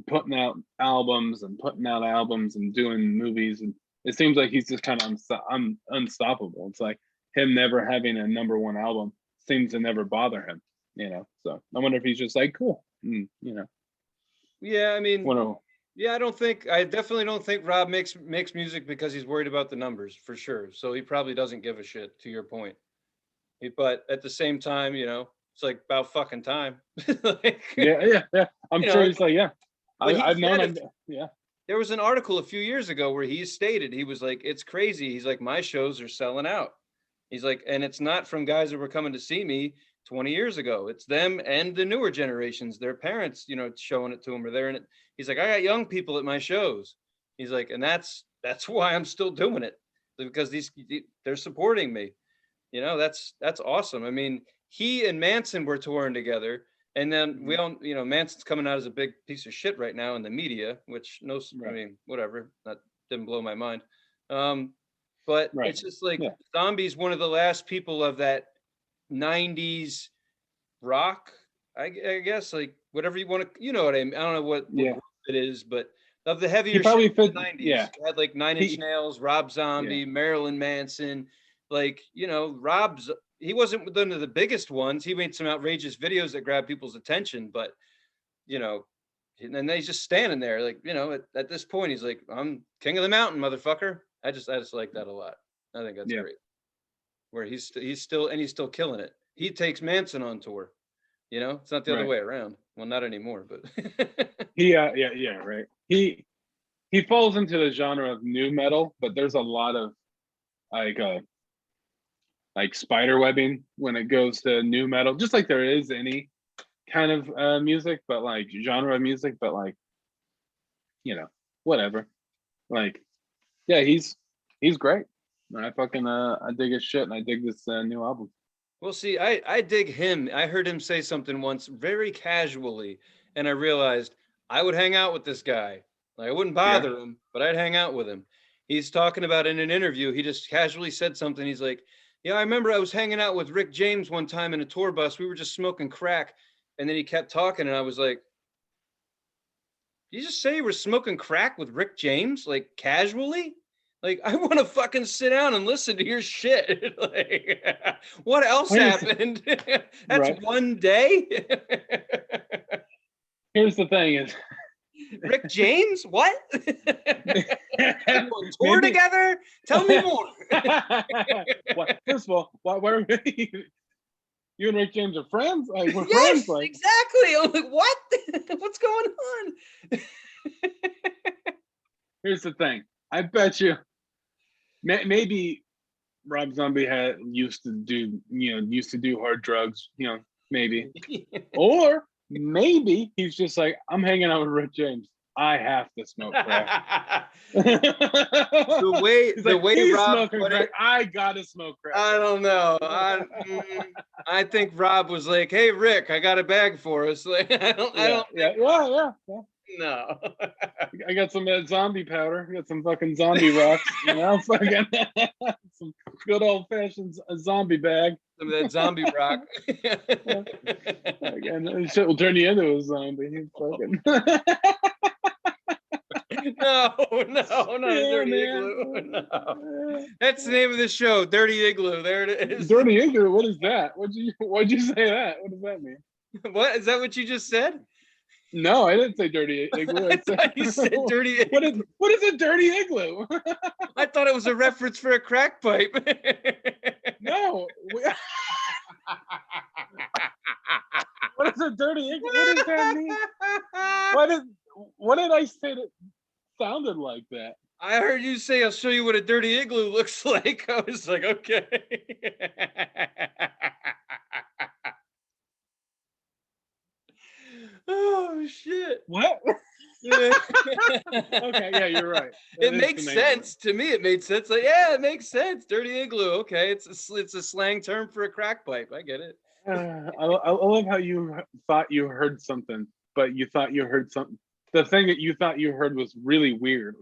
putting out albums and doing movies, and it seems like he's just kind of unstoppable. It's like him never having a #1 album seems to never bother him. So I wonder if he's just like cool. Yeah, I mean, Wonder, yeah, I definitely don't think Rob makes music because he's worried about the numbers for sure. So he probably doesn't give a shit, to your point. But at the same time, It's like about fucking time. Like, Yeah. I'm you sure know, he's like, yeah. but he I've known said him. Yeah. there was an article a few years ago where he stated, he was like, it's crazy. He's like, my shows are selling out. He's like, and it's not from guys that were coming to see me 20 years ago. It's them and the newer generations, their parents, showing it to them, or they're in it. He's like, I got young people at my shows. He's like, and that's why I'm still doing it, because they're supporting me. That's awesome. I mean, he and Manson were touring together, and then we all, Manson's coming out as a big piece of shit right now in the media, which I Right. mean, whatever, that didn't blow my mind. But Right. it's just like Yeah. Zombie's one of the last people of that 90s rock, I guess, like whatever you want to, you know what I mean? I don't know what group it is, but of the He heavier shit probably of the fit. 90s, Yeah. you had like Nine Inch He. Nails, Rob Zombie, Yeah. Marilyn Manson, like, he wasn't one of the biggest ones. He made some outrageous videos that grabbed people's attention, but and then he's just standing there, like, at this point, he's like, I'm king of the mountain, motherfucker. I just like that a lot. I think that's great. Where he's still killing it. He takes Manson on tour. It's not the other way around. Well, not anymore, but Yeah, right. He falls into the genre of new metal, but there's a lot of like spider webbing when it goes to new metal, just like there is any kind of music, but like genre music, but like, whatever. Like, yeah, he's great. I fucking I dig his shit, and I dig this new album. Well, see, I dig him. I heard him say something once very casually, and I realized I would hang out with this guy. Like, I wouldn't bother him, but I'd hang out with him. He's talking about in an interview, he just casually said something. He's like, yeah, I remember I was hanging out with Rick James one time in a tour bus. We were just smoking crack. And then he kept talking, and I was like, did you just say you were smoking crack with Rick James, like casually? Like, I want to fucking sit down and listen to your shit. Like, what else happened? That's right. one day. Here's the thing: is Rick James? What? On tour together? Tell me more. First of all, why are you and Rick James are friends? Like, we're yes, friends. Like, exactly. I'm like, what? What's going on? Here's the thing. I bet you maybe Rob Zombie used to do hard drugs, maybe. Or maybe he's just like, I'm hanging out with Rick James. I have to smoke crack. the way Rob put it, I gotta smoke crack. I don't know. I think Rob was like, "Hey Rick, I got a bag for us." Like, I don't. Yeah. No. I got some zombie powder. I got some fucking zombie rocks. Fucking some good old fashioned zombie bag. Some of that zombie rock. Again, shit will turn you into a zombie. Fucking. No, Dirty Igloo. No. That's the name of the show, Dirty Igloo. There it is. Dirty Igloo. What is that? Why'd you say that? What does that mean? What is that? What you just said? No, I didn't say Dirty Igloo. I thought you said Dirty Igloo. What is a Dirty Igloo? I thought it was a reference for a crack pipe. No. What is a Dirty Igloo? What does that mean? What did I say that sounded like that? I heard you say, I'll show you what a dirty igloo looks like. I was like, okay. Oh, shit. What? Okay, yeah, you're right. It makes sense to me. It made sense. Like, yeah, it makes sense. Dirty igloo. Okay, it's a slang term for a crack pipe. I get it. I love how you thought you heard something, but you thought you heard something. The thing that you thought you heard was really weird.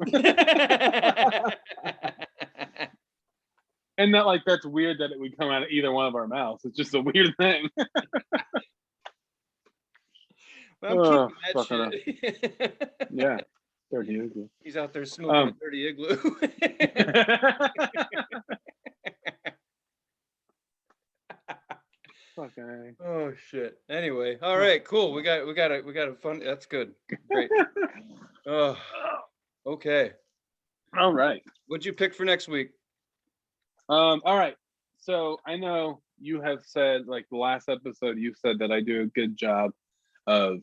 And that's weird that it would come out of either one of our mouths. It's just a weird thing. Well, I'm keeping that shit. Yeah. Dirty igloo. He's out there smoking a dirty igloo. Okay. Oh shit. Anyway, all right, cool. We got a fun. That's good. Great. Oh, okay. All right. What'd you pick for next week? All right. So I know you have said, like the last episode, you said that I do a good job of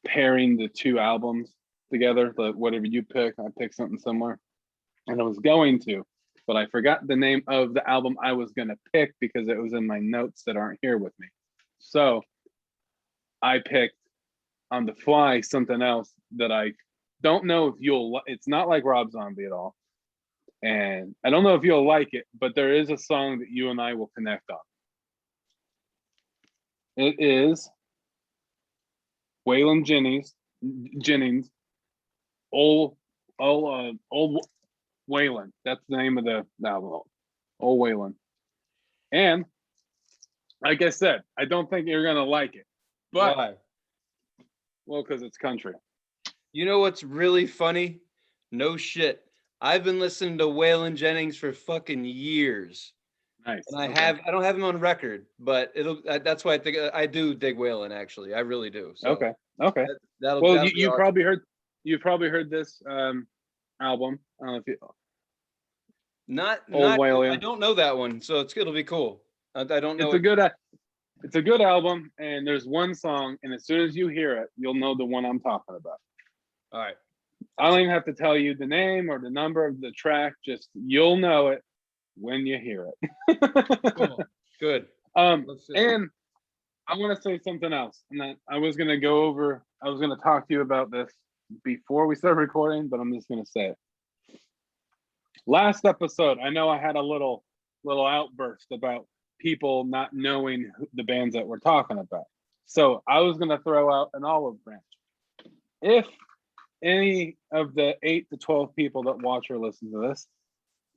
pairing the two albums together. But whatever you pick, I pick something similar. And I was going to, but I forgot the name of the album I was going to pick because it was in my notes that aren't here with me. So I picked on the fly something else that I don't know if you'll. It's not like Rob Zombie at all, and I don't know if you'll like it, but there is a song that you and I will connect on. It is Waylon Jennings, old Waylon. That's the name of the album, Old Waylon. And like I said, I don't think you're gonna like it, but Why? well, because it's country. You know what's really funny? No shit. I've been listening to Waylon Jennings for fucking years. Nice. And I Okay. don't have him on record, but that's why I think I do dig Waylon, actually. I really do. So Okay. Okay. that'll Well, be you awesome. probably heard this album. I don't know if you Not Old I Waylon. don't know that one, so it'll be cool. I don't know. It's a good album, and there's one song, and as soon as you hear it, you'll know the one I'm talking about. All right. I don't even have to tell you the name or the number of the track, just you'll know it when you hear it. Cool. Good. And I want to say something else, and that I was gonna talk to you about this before we start recording, but I'm just gonna say it. Last episode, I know I had a little outburst about people not knowing the bands that we're talking about. So I was gonna throw out an olive branch. If any of the 8 to 12 people that watch or listen to this,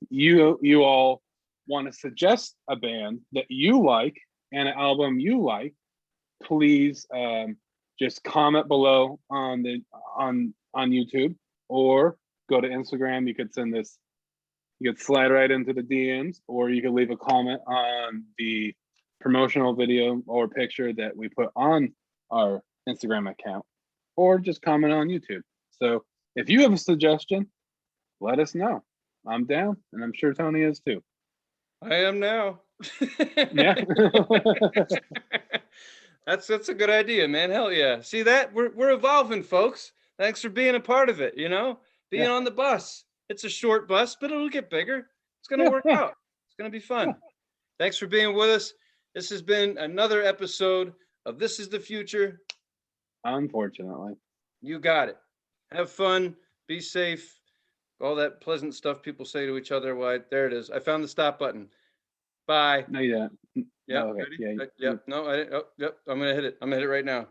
you all want to suggest a band that you like and an album you like, please just comment below on YouTube or go to Instagram. You could slide right into the DMs, or you could leave a comment on the promotional video or picture that we put on our Instagram account, or just comment on YouTube. So if you have a suggestion, let us know. I'm down, and I'm sure Tony is too. I am now. Yeah. That's a good idea, man. Hell yeah. See that? We're evolving, folks. Thanks for being a part of it, being on the bus. It's a short bus, but it'll get bigger. It's going to work out. It's going to be fun. Thanks for being with us. This has been another episode of This is the Future. Unfortunately. You got it. Have fun. Be safe. All that pleasant stuff people say to each other. Why? There it is. I found the stop button. Bye. No, you don't. Yeah. Okay. Yep. No, I didn't. Oh, yep. I'm going to hit it. I'm going to hit it right now.